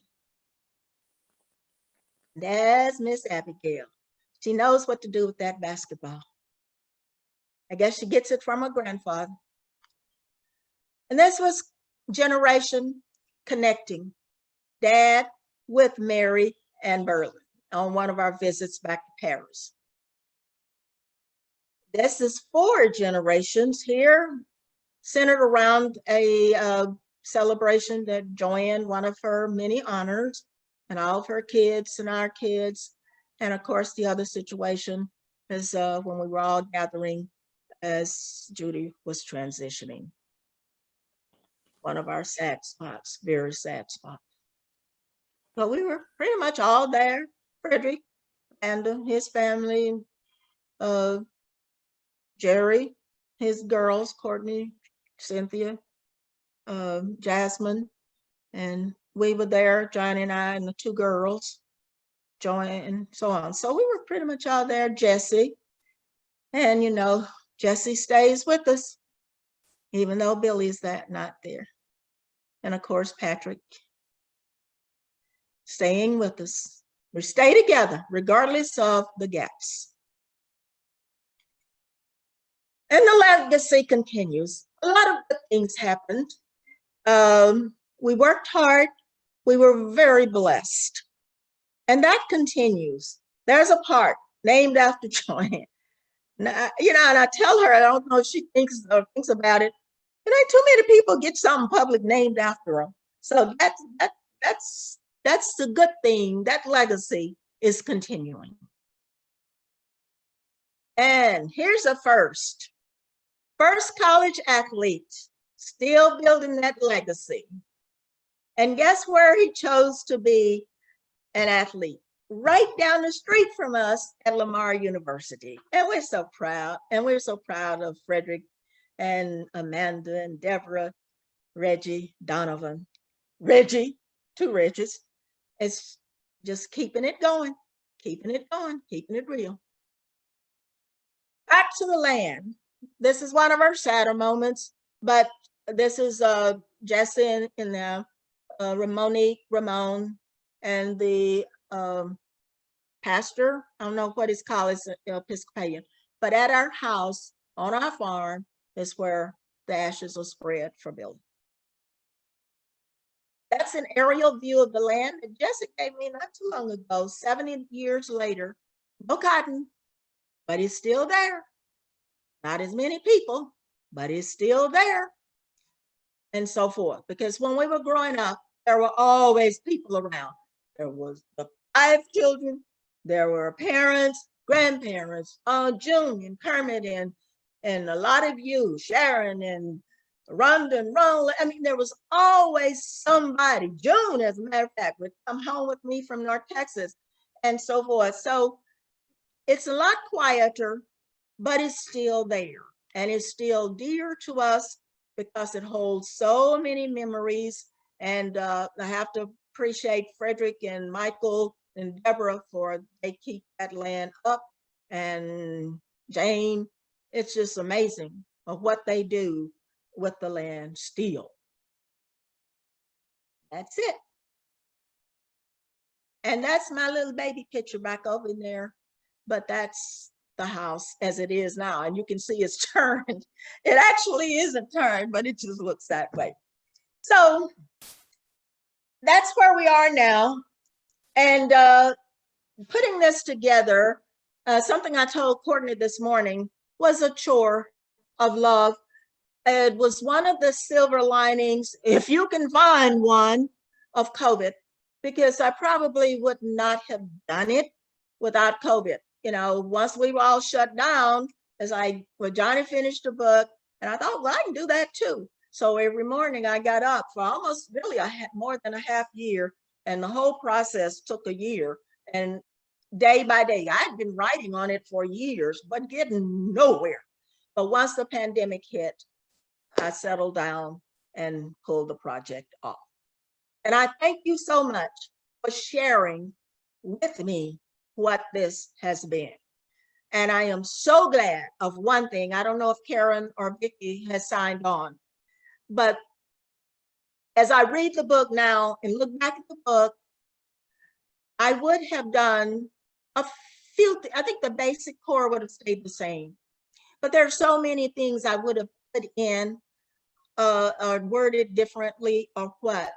That's Miss Abigail. She knows what to do with that basketball. I guess she gets it from her grandfather. And this was generation connecting Dad with Mary and Berlin on one of our visits back to Paris. This is 4 generations here, centered around a celebration that Joanne, one of her many honors, and all of her kids and our kids. And of course, the other situation is when we were all gathering as Judy was transitioning. One of our sad spots, very sad spot. But we were pretty much all there. Frederick and his family, Jerry, his girls, Courtney, Cynthia, Jasmine, and we were there, Johnny and I and the 2 girls, Joanne and so on. So we were pretty much all there, Jesse. And you know, Jesse stays with us, even though Billy's not there. And of course, Patrick staying with us. We stay together regardless of the gaps. And the legacy continues. A lot of good things happened. We worked hard. We were very blessed. And that continues. There's a park named after Joanne. Now, you know, and I tell her, I don't know if she thinks about it. You know, too many people get something public named after them. So that's the good thing. That legacy is continuing. And here's a first. First college athlete, still building that legacy. And guess where he chose to be an athlete? Right down the street from us at Lamar University. And we're so proud. And we're so proud of Frederick and Amanda and Deborah, Reggie, Donovan. Reggie, 2 Reggies. It's just keeping it going, keeping it going, keeping it real. Back to the land. This is one of our sadder moments, but this is Jesse and them, Ramon, and the pastor, I don't know what his call is, Episcopalian, but at our house on our farm is where the ashes are spread for Billy. That's an aerial view of the land that Jesse gave me not too long ago, 70 years later. No cotton, but it's still there. Not as many people, but it's still there. And so forth. Because when we were growing up, there were always people around. There was the 5 children. There were parents, grandparents, June and Kermit and a lot of you, Sharon and Rhonda and Ron. I mean, there was always somebody. June, as a matter of fact, would come home with me from North Texas and so forth. So it's a lot quieter, but it's still there. And it's still dear to us because it holds so many memories. And I have to appreciate Frederick and Michael and Deborah for they keep that land up, and Jane. It's just amazing of what they do with the land still. That's it. And that's my little baby picture back over in there. But that's the house as it is now. And you can see it's turned. It actually isn't turned, but it just looks that way. So that's where we are now. And putting this together, something I told Courtney this morning was a chore of love. It was one of the silver linings, if you can find one, of COVID, because I probably would not have done it without COVID. You know, once we were all shut down, when Johnny finished the book, and I thought, well, I can do that too. So every morning I got up for almost really more than a half year, and the whole process took a year. And day by day, I'd been writing on it for years, but getting nowhere. But once the pandemic hit, I settled down and pulled the project off. And I thank you so much for sharing with me what this has been. And I am so glad of one thing. I don't know if Karen or Vicki has signed on, but as I read the book now and look back at the book, I would have done a few, I think the basic core would have stayed the same, but there are so many things I would have put in or worded differently or what.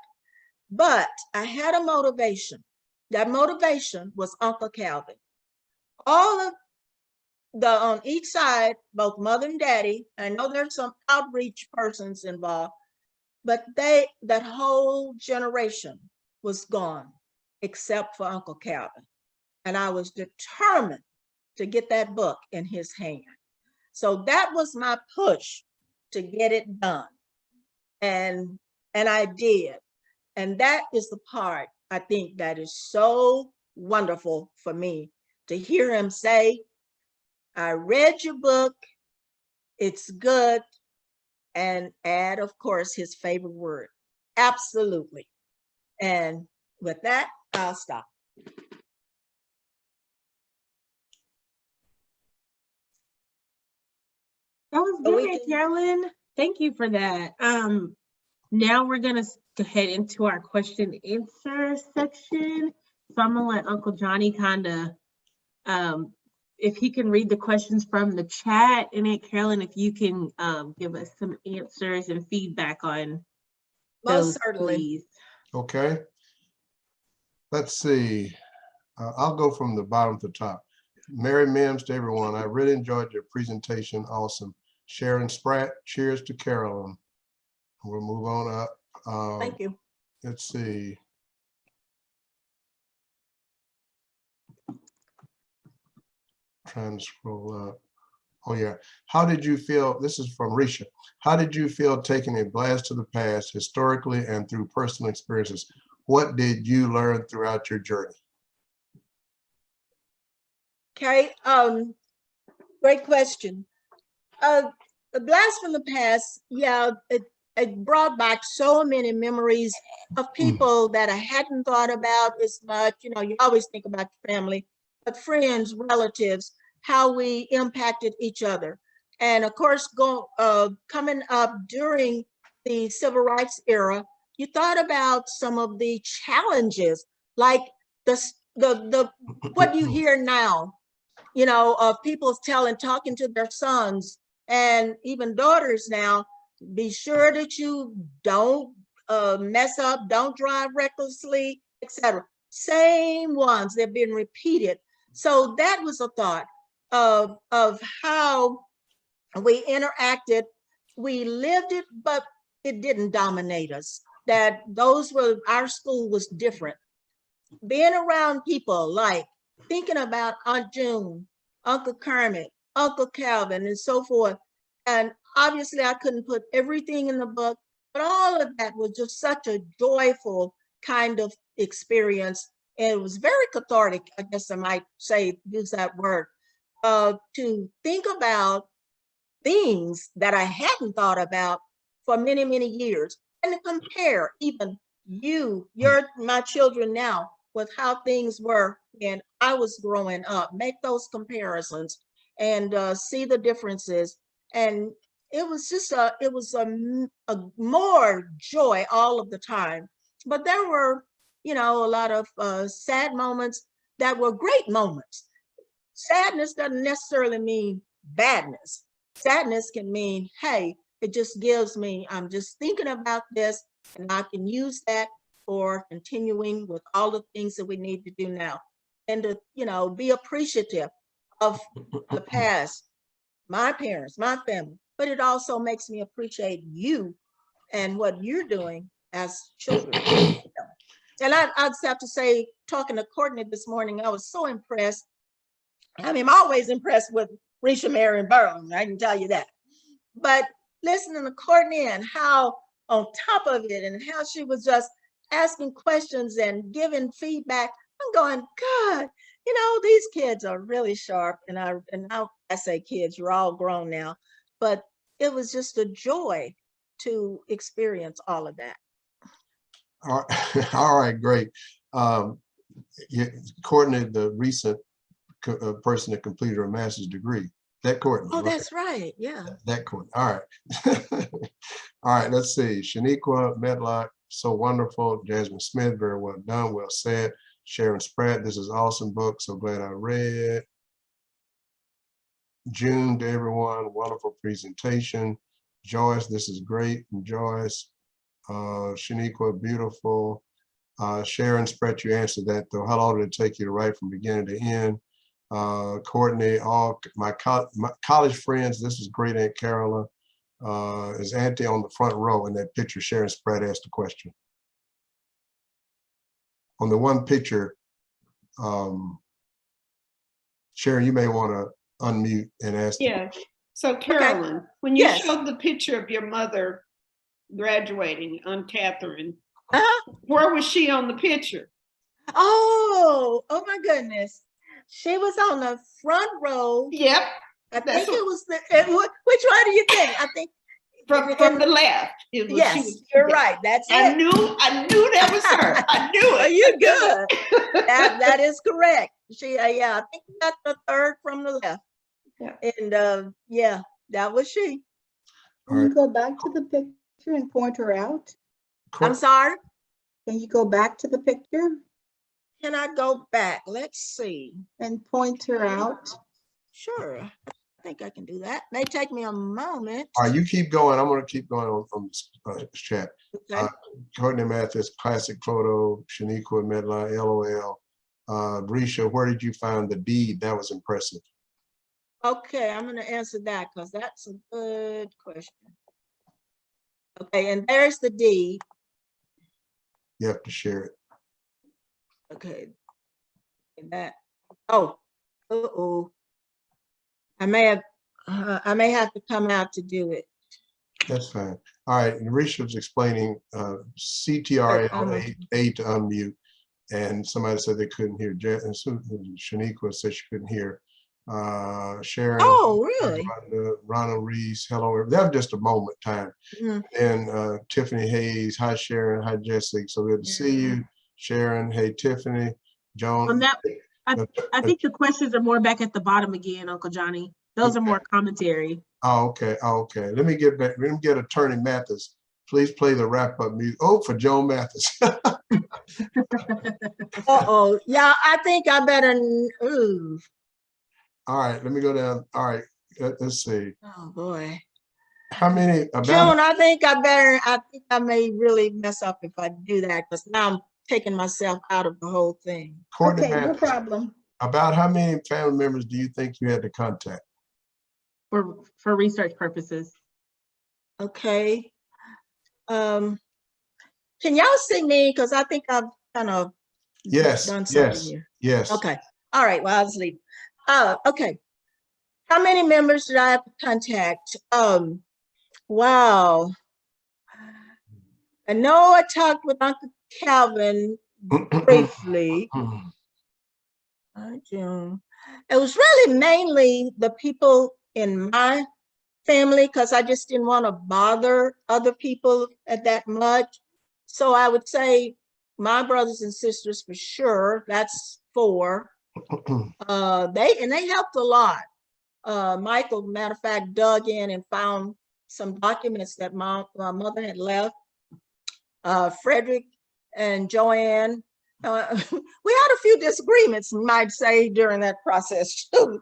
But I had a motivation. That motivation was Uncle Calvin. All of on each side, both mother and daddy, I know there's some outreach persons involved, but that whole generation was gone except for Uncle Calvin. And I was determined to get that book in his hand. So that was my push to get it done. And I did. And that is the part I think that is so wonderful for me, to hear him say, I read your book, it's good, and add, of course, his favorite word, absolutely. And with that, I'll stop. That was good, Carolyn. Thank you for that. Now we're gonna go ahead into our question and answer section. So I'm gonna let Uncle Johnny kind of, if he can read the questions from the chat, and then Carolyn, if you can give us some answers and feedback on those, certainly. please. Okay. Let's see. I'll go from the bottom to top. Mary Mims to everyone. I really enjoyed your presentation. Awesome. Sharon Spratt, cheers to Carolyn. We'll move on up. Thank you. Let's see. Trying to scroll up. Oh yeah. How did you feel? This is from Risha. How did you feel taking a blast to the past historically and through personal experiences? What did you learn throughout your journey? Okay, great question. The blast from the past, yeah, it brought back so many memories of people that I hadn't thought about as much. You know, you always think about your family, but friends, relatives, how we impacted each other. And of course, coming up during the civil rights era, you thought about some of the challenges, like what you hear now, you know, of people talking to their sons and even daughters now, be sure that you don't mess up, don't drive recklessly, etc. Same ones, they've been repeated. So that was a thought of how we interacted. We lived it, but it didn't dominate us. That our school was different. Being around people, like thinking about Aunt June, Uncle Kermit, Uncle Calvin, and so forth. And obviously I couldn't put everything in the book, but all of that was just such a joyful kind of experience. And it was very cathartic, I guess I might say, use that word, to think about things that I hadn't thought about for many, many years, and to compare even you're my children now with how things were when I was growing up. Make those comparisons and see the differences. And it was just a more joy all of the time. But there were, a lot of sad moments that were great moments. Sadness doesn't necessarily mean badness. Sadness can mean, hey, it just gives me, I'm just thinking about this and I can use that for continuing with all the things that we need to do now. And to, be appreciative of the past, my parents, my family, but it also makes me appreciate you and what you're doing as children. And I just have to say, talking to Courtney this morning, I was so impressed. I mean, I'm always impressed with Risha Marion Burrows, I can tell you that. But listening to Courtney and how on top of it and how she was just asking questions and giving feedback, I'm going, God, these kids are really sharp. And I say kids, you're all grown now, but it was just a joy to experience all of that. All right, great. Courtney, the recent person that completed her master's degree, that Courtney. Oh, right? that's right. Yeah. That Courtney. All right. All right, let's see. Shaniqua Medlock, so wonderful. Jasmine Smith, very well done, well said. Sharon Spratt, this is an awesome book, so glad I read. June to everyone, wonderful presentation. Joyce, this is great. And Joyce, Shaniqua, beautiful. Sharon Spratt, you answered that though. How long did it take you to write from beginning to end? Courtney, all my college friends, this is great. Aunt Carolyn. Is Auntie on the front row in that picture? Sharon Spratt asked the question. On the one picture, Sharon, you may want to unmute and ask. Yeah. So Carolyn, when you showed the picture of your mother graduating on Catherine, where was she on the picture? Oh my goodness. She was on the front row. Yep. I think it was which one do you think? I think from the left. Yes, you're right. That's it. I knew that was her. I knew it. You're good. that is correct. She I think that's the third from the left. Yeah. And that was she. Can you go back to the picture and point her out? I'm sorry? Can you go back to the picture? Can I go back? Let's see. And point her out? Sure. I think I can do that. May take me a moment. All right, you keep going. I'm going to keep going on this chat. Okay. Courtney Mathis, classic photo. Shaniqua Medlock, LOL. Risha, where did you find the deed? That was impressive. Okay, I'm going to answer that because that's a good question. Okay, and there's the deed. You have to share it. Okay. And that. Oh. I may have to come out to do it. That's fine. All right, Risha was explaining CTRL A to unmute, and somebody said they couldn't hear. And Shaniqua said she couldn't hear. Sharon. Oh, really? Ronald Reese, hello. That was just a moment time. Mm-hmm. And Tiffany Hayes, hi Sharon, hi Jessica. So good to see you. Sharon, hey Tiffany. Joan. On that, I think the questions are more back at the bottom again, Uncle Johnny. Those are more commentary. Oh, okay. Let me get back. Let me get Attorney Mathis. Please play the wrap-up music. Oh, for Joan Mathis. Uh-oh. Yeah, I think I better. Ooh. All right, let me go down. All right, let's see. Oh boy. How many? Joan, I think I may really mess up if I do that because now I'm taking myself out of the whole thing. Courtney Okay, Mathis, no problem. About how many family members do you think you had to contact? For research purposes. Okay. Can y'all see me? Because I think I've kind of done something here. Yes. Okay. All right. Well, I'll just leave. Okay. How many members did I have to contact? Wow. I know I talked with Uncle Calvin briefly. It was really mainly the people in my family because I just didn't want to bother other people at that much. So I would say my brothers and sisters for sure, that's 4. They helped a lot. Michael, matter of fact, dug in and found some documents that my mother had left. Frederick and Joanne, we had a few disagreements, you might say, during that process too.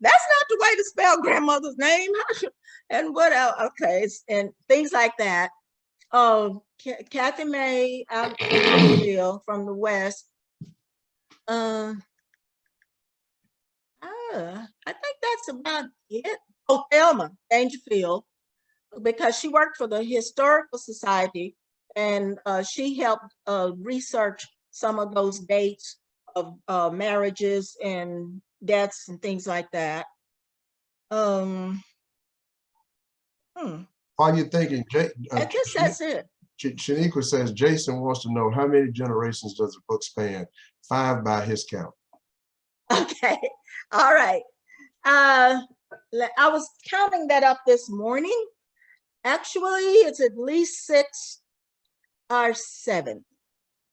That's not the way to spell grandmother's name. And what else? Okay, and things like that. Kathy Mae out in Louisville from the West. I think that's about it. Oh, Thelma Dangerfield, because she worked for the Historical Society, and she helped research some of those dates of marriages and deaths and things like that. While you're thinking, I guess that's it. Shaniqua says, Jason wants to know how many generations does the book span? 5 by his count. Okay, all right. I was counting that up this morning. Actually, it's at least 6 or 7.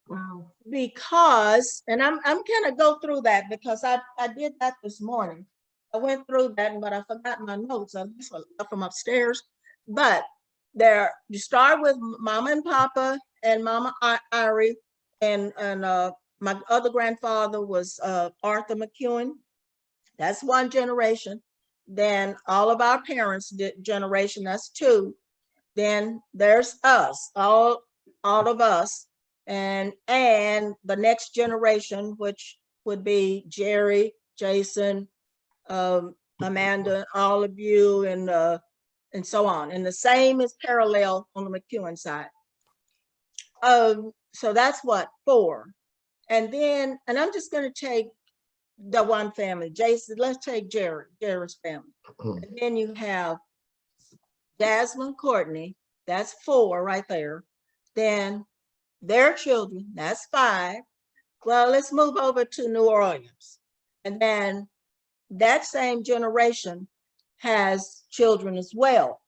Wow. Because, and I'm gonna go through that because I did that this morning. I went through that, but I forgot my notes. I just left them upstairs. But there, you start with Mama and Papa and Mama Irie, and my other grandfather was Arthur McEwen. That's 1 generation. Then all of our parents' generation, that's 2. Then there's us, all of us, and the next generation, which would be Jerry, Jason, Amanda, all of you, and so on. And the same is parallel on the McEwen side. So that's what, 4. And then, and I'm just going to take the one family, Jason, let's take Jerry's family. And then you have Jasmine, Courtney, that's 4 right there. Then their children, that's 5. Well, let's move over to New Orleans. And then that same generation has children as well.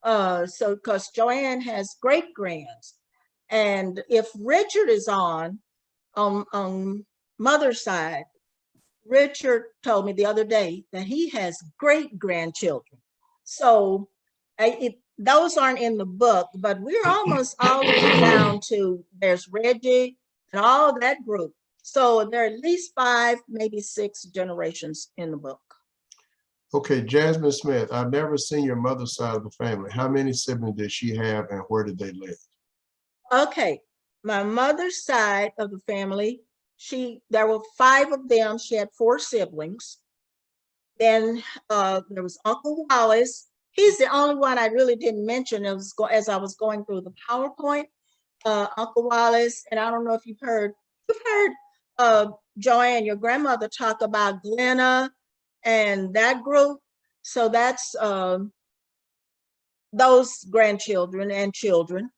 So, because Joanne has great grands. And if Richard is on mother's side, Richard told me the other day that he has great grandchildren. So those aren't in the book, but we're almost all the way down to, there's Reggie and all that group. So there are at least 5, maybe 6 generations in the book. Okay, Jasmine Smith, I've never seen your mother's side of the family. How many siblings did she have and where did they live? Okay, my mother's side of the family, there were 5 of them. She had 4 siblings. Then there was Uncle Wallace. He's the only one I really didn't mention as I was going through the PowerPoint. Uncle Wallace, and I don't know if you've heard Joanne, your grandmother, talk about Glenna and that group. So that's those grandchildren and children.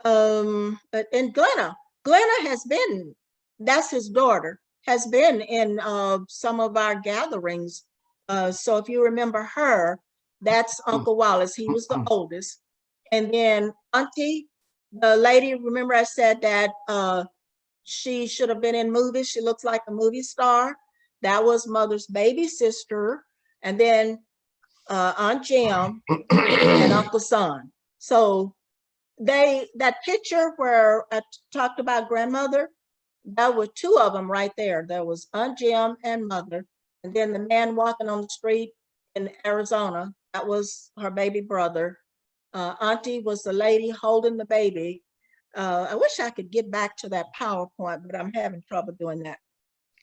And Glenna has been, that's his daughter, has been in some of our gatherings. So if you remember her, that's Uncle Wallace. He was the oldest. And then Auntie, the lady, remember I said that she should have been in movies. She looks like a movie star. That was mother's baby sister. And then Aunt Jim and Uncle Son. So that picture where I talked about grandmother, there were 2 of them right there. There was Aunt Jim and mother. And then the man walking on the street in Arizona, that was her baby brother. Auntie was the lady holding the baby. I wish I could get back to that PowerPoint, but I'm having trouble doing that.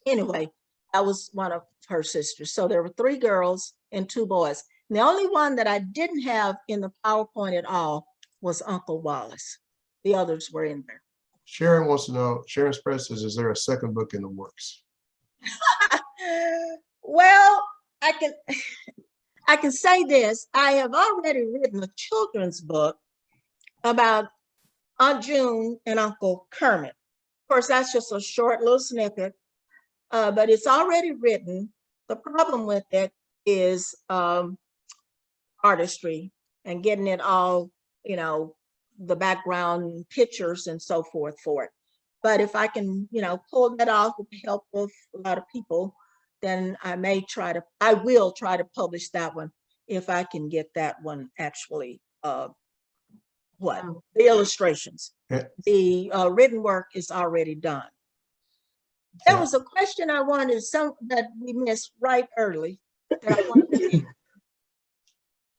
Anyway, that was one of her sisters. So there were 3 girls and 2 boys. And the only one that I didn't have in the PowerPoint at all was Uncle Wallace. The others were in there. Sharon wants to know, Sharon Express says, is there a second book in the works? Well, I can say this. I have already written a children's book about Aunt June and Uncle Kermit. Of course, that's just a short little snippet, but it's already written. The problem with it is artistry and getting it all, the background pictures and so forth for it. But if I can, pull that off with the help of a lot of people, then I will try to publish that one if I can get that one actually, the illustrations. The written work is already done. There was a question I wanted, that we missed right early. That I wanted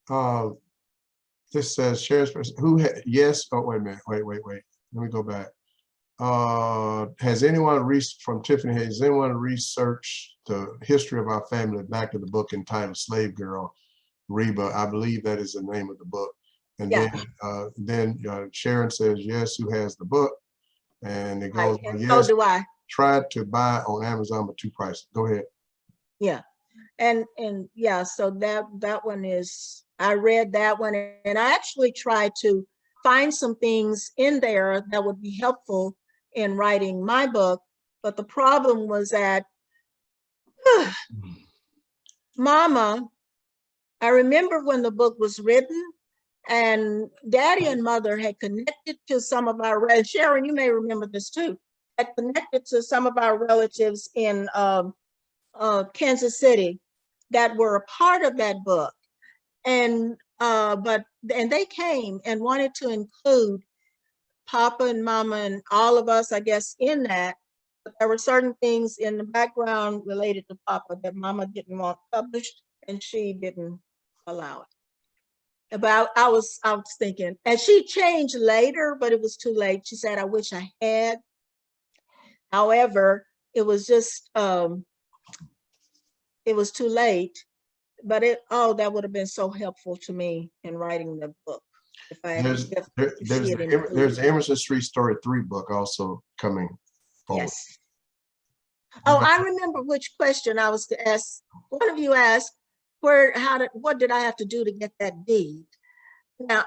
to This says Sharon's person who yes. Oh, wait a minute. Wait. Let me go back. Has anyone from Tiffany, has anyone researched the history of our family back to the book entitled Slave Girl, Reba? I believe that is the name of the book. And then Sharon says, yes, who has the book? And it goes, and yes, so do I. Tried to buy on Amazon, but 2 prices. Go ahead. Yeah. And yeah, so that one is, I read that one, and I actually tried to find some things in there that would be helpful in writing my book. But the problem was that Mama, I remember when the book was written, and Daddy and Mother had connected to some of our, Sharon, you may remember this too, had connected to some of our relatives in Kansas City that were a part of that book. And they came and wanted to include Papa and Mama and all of us, I guess, in that. But there were certain things in the background related to Papa that Mama didn't want published, and she didn't allow it. But I was thinking, and she changed later, but it was too late. She said, I wish I had. However, it was just, it was too late. But that would have been so helpful to me in writing the book. If I there's the Emerson Street Story 3 book also coming forward. Yes. Oh, I remember which question I was to ask. One of you asked, what did I have to do to get that deed? Now,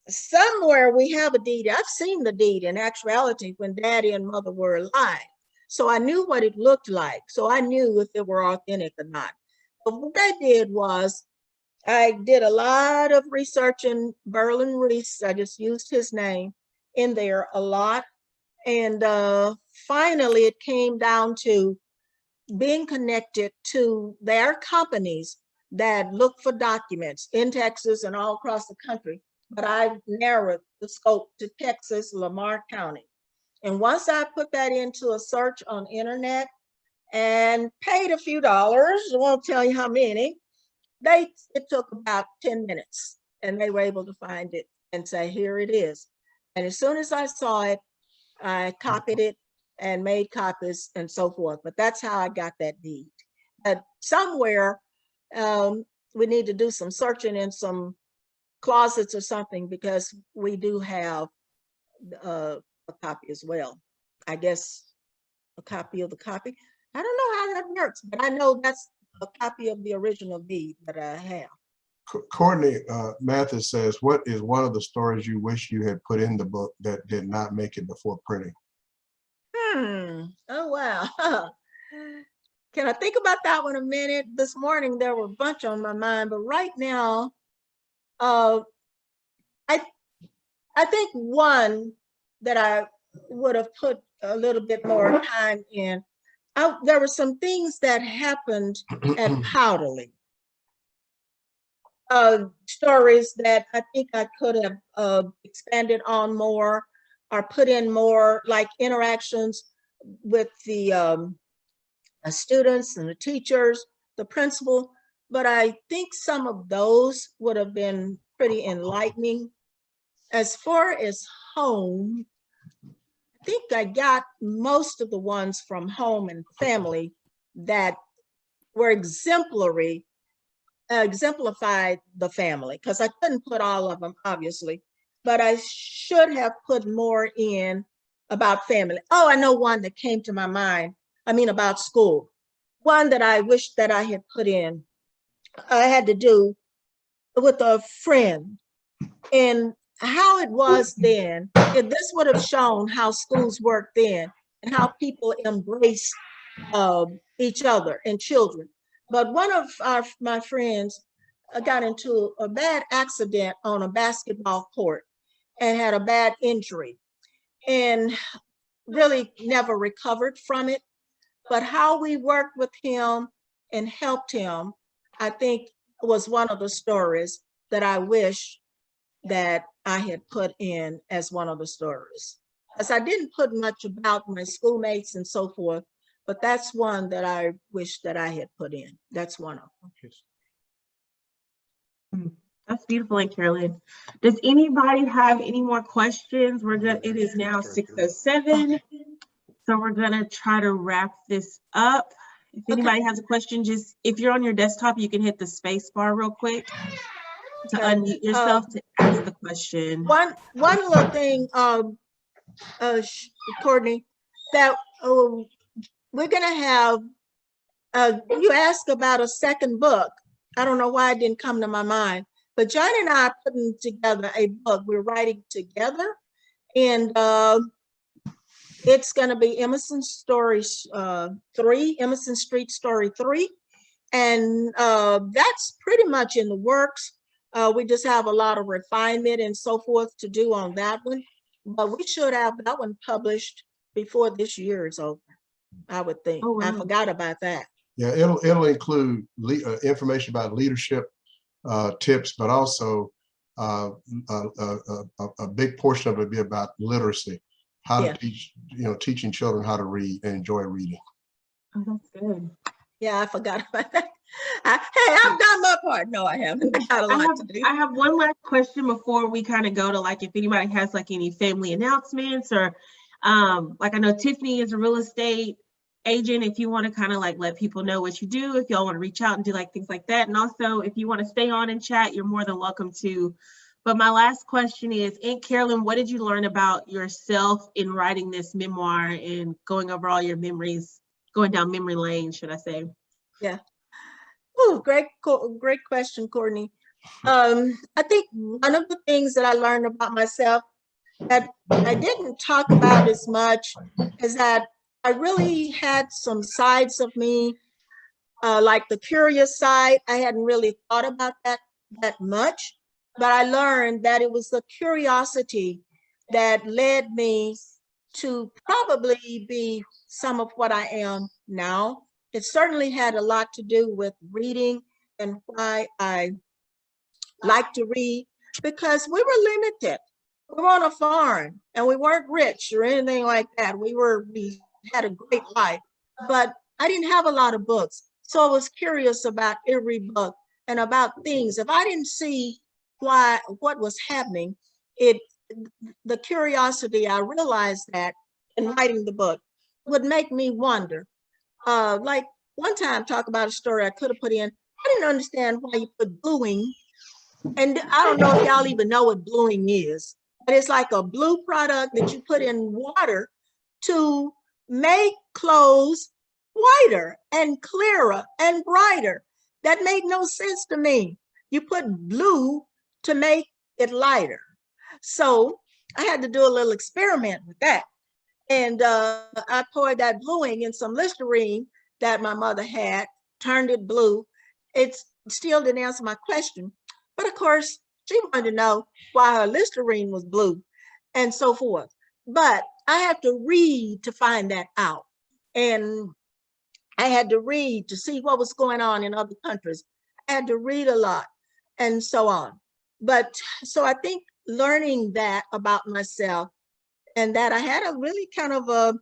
somewhere we have a deed. I've seen the deed in actuality when Daddy and Mother were alive. So I knew what it looked like. So I knew if it were authentic or not. But what I did was I did a lot of research in Berlin Reese. I just used his name in there a lot. And finally, it came down to being connected to their companies that look for documents in Texas and all across the country. But I narrowed the scope to Texas, Lamar County. And once I put that into a search on internet and paid a few dollars, I won't tell you how many, it took about 10 minutes and they were able to find it and say, here it is. And as soon as I saw it, I copied it and made copies and so forth. But that's how I got that deed. But somewhere we need to do some searching in some closets or something, because we do have a copy as well. I guess a copy of the copy. I don't know how that works, but I know that's a copy of the original deed that I have. Courtney Mathis says, what is one of the stories you wish you had put in the book that did not make it before printing? Oh, wow. Can I think about that one a minute? This morning, there were a bunch on my mind, but right now, I think one that I would have put a little bit more time in, there were some things that happened at Powderly. Stories that I think I could have expanded on more or put in more, like interactions with the students and the teachers, the principal. But I think some of those would have been pretty enlightening. As far as home, I think I got most of the ones from home and family that were exemplified the family, because I couldn't put all of them, obviously, but I should have put more in about family. Oh, I know one that came to my mind. I mean, about school. One that I wish that I had put in, I had to do with a friend and how it was then. This would have shown how schools worked then and how people embraced each other and children. But one of my friends got into a bad accident on a basketball court. and had a bad injury and really never recovered from it. But how we worked with him and helped him, I think was one of the stories that I wish that I had put in as one of the stories. As I didn't put much about my schoolmates and so forth, but that's one that I wish that I had put in. That's one of them. That's beautiful, Aunt Carolyn. Does anybody have any more questions? It is now 6:07. So we're gonna try to wrap this up. If anybody has a question, just if you're on your desktop, you can hit the space bar real quick to unmute yourself to ask the question. One little thing, Courtney, that we're gonna have, you asked about a second book. I don't know why it didn't come to my mind, but John and I are putting together a book. We're writing together, and it's gonna be Emerson Stories 3, Emerson Street Story 3. And that's pretty much in the works. We just have a lot of refinement and so forth to do on that one. But we should have that one published before this year is over, I would think. Oh, wow. I forgot about that. Yeah, it'll include information about leadership tips, but also a big portion of it will be about literacy, how to teach, teaching children how to read and enjoy reading. Oh, that's good. Yeah, I forgot about that. Hey, I've done my part. No, I haven't. I got a lot to do. I have one last question before we kind of go to like if anybody has like any family announcements or like I know Tiffany is a real estate agent. If you want to kind of like let people know what you do, if y'all want to reach out and do like things like that. And also if you want to stay on and chat, you're more than welcome to. But my last question is, Aunt Carolyn, what did you learn about yourself in writing this memoir and going over all your memories, going down memory lane, should I say? Yeah. Oh, great question, Courtney. I think one of the things that I learned about myself that I didn't talk about as much is that I really had some sides of me, like the curious side. I hadn't really thought about that much, but I learned that it was the curiosity that led me to probably be some of what I am now. It certainly had a lot to do with reading and why I like to read, because we were limited. We were on a farm and we weren't rich or anything like that. We had a great life, but I didn't have a lot of books. So I was curious about every book and about things. If I didn't see what was happening, the curiosity, I realized that in writing the book would make me wonder. Like one time, talk about a story I could have put in. I didn't understand why you put bluing, and I don't know if y'all even know what bluing is, but it's like a blue product that you put in water to make clothes whiter and clearer and brighter. That made no sense to me. You put blue to make it lighter. So I had to do a little experiment with that. And I poured that bluing in some Listerine that my mother had, turned it blue. It still didn't answer my question. But of course, she wanted to know why her Listerine was blue and so forth. But I had to read to find that out. And I had to read to see what was going on in other countries. I had to read a lot and so on. But so I think learning that about myself, and that I had a really kind of a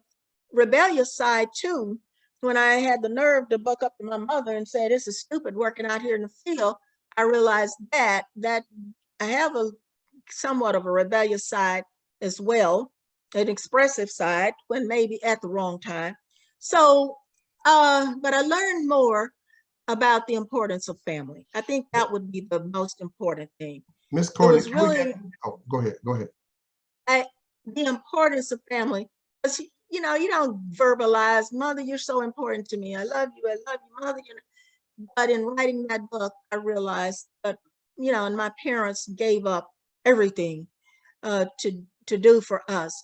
rebellious side too, when I had the nerve to buck up to my mother and say, this is stupid working out here in the field. I realized that I have a somewhat of a rebellious side as well, an expressive side when maybe at the wrong time. So, but I learned more about the importance of family. I think that would be the most important thing. Miss Courtney, really, go ahead. The importance of family, because you don't verbalize, mother, you're so important to me. I love you, mother. But in writing that book, I realized that, and my parents gave up everything to do for us.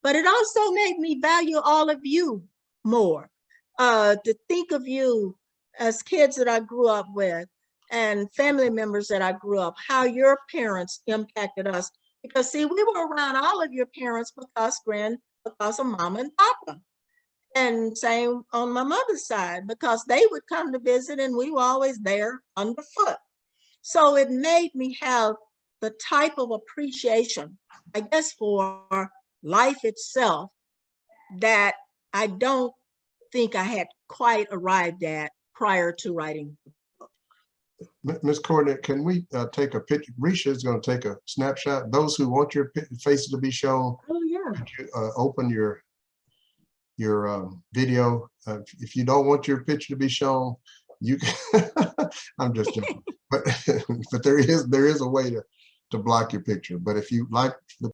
But it also made me value all of you more, to think of you as kids that I grew up with and family members that I grew up, how your parents impacted us. Because see, we were around all of your parents because of mama and papa. And same on my mother's side, because they would come to visit and we were always there underfoot. So it made me have the type of appreciation, I guess, for life itself that I don't think I had quite arrived at prior to writing. Ms. Courtney, can we take a picture? Risha is going to take a snapshot. Those who want your faces to be shown, Oh yeah. could you, open your video. If you don't want your picture to be shown, you can. I'm just joking, but there is a way to block your picture. But if you like the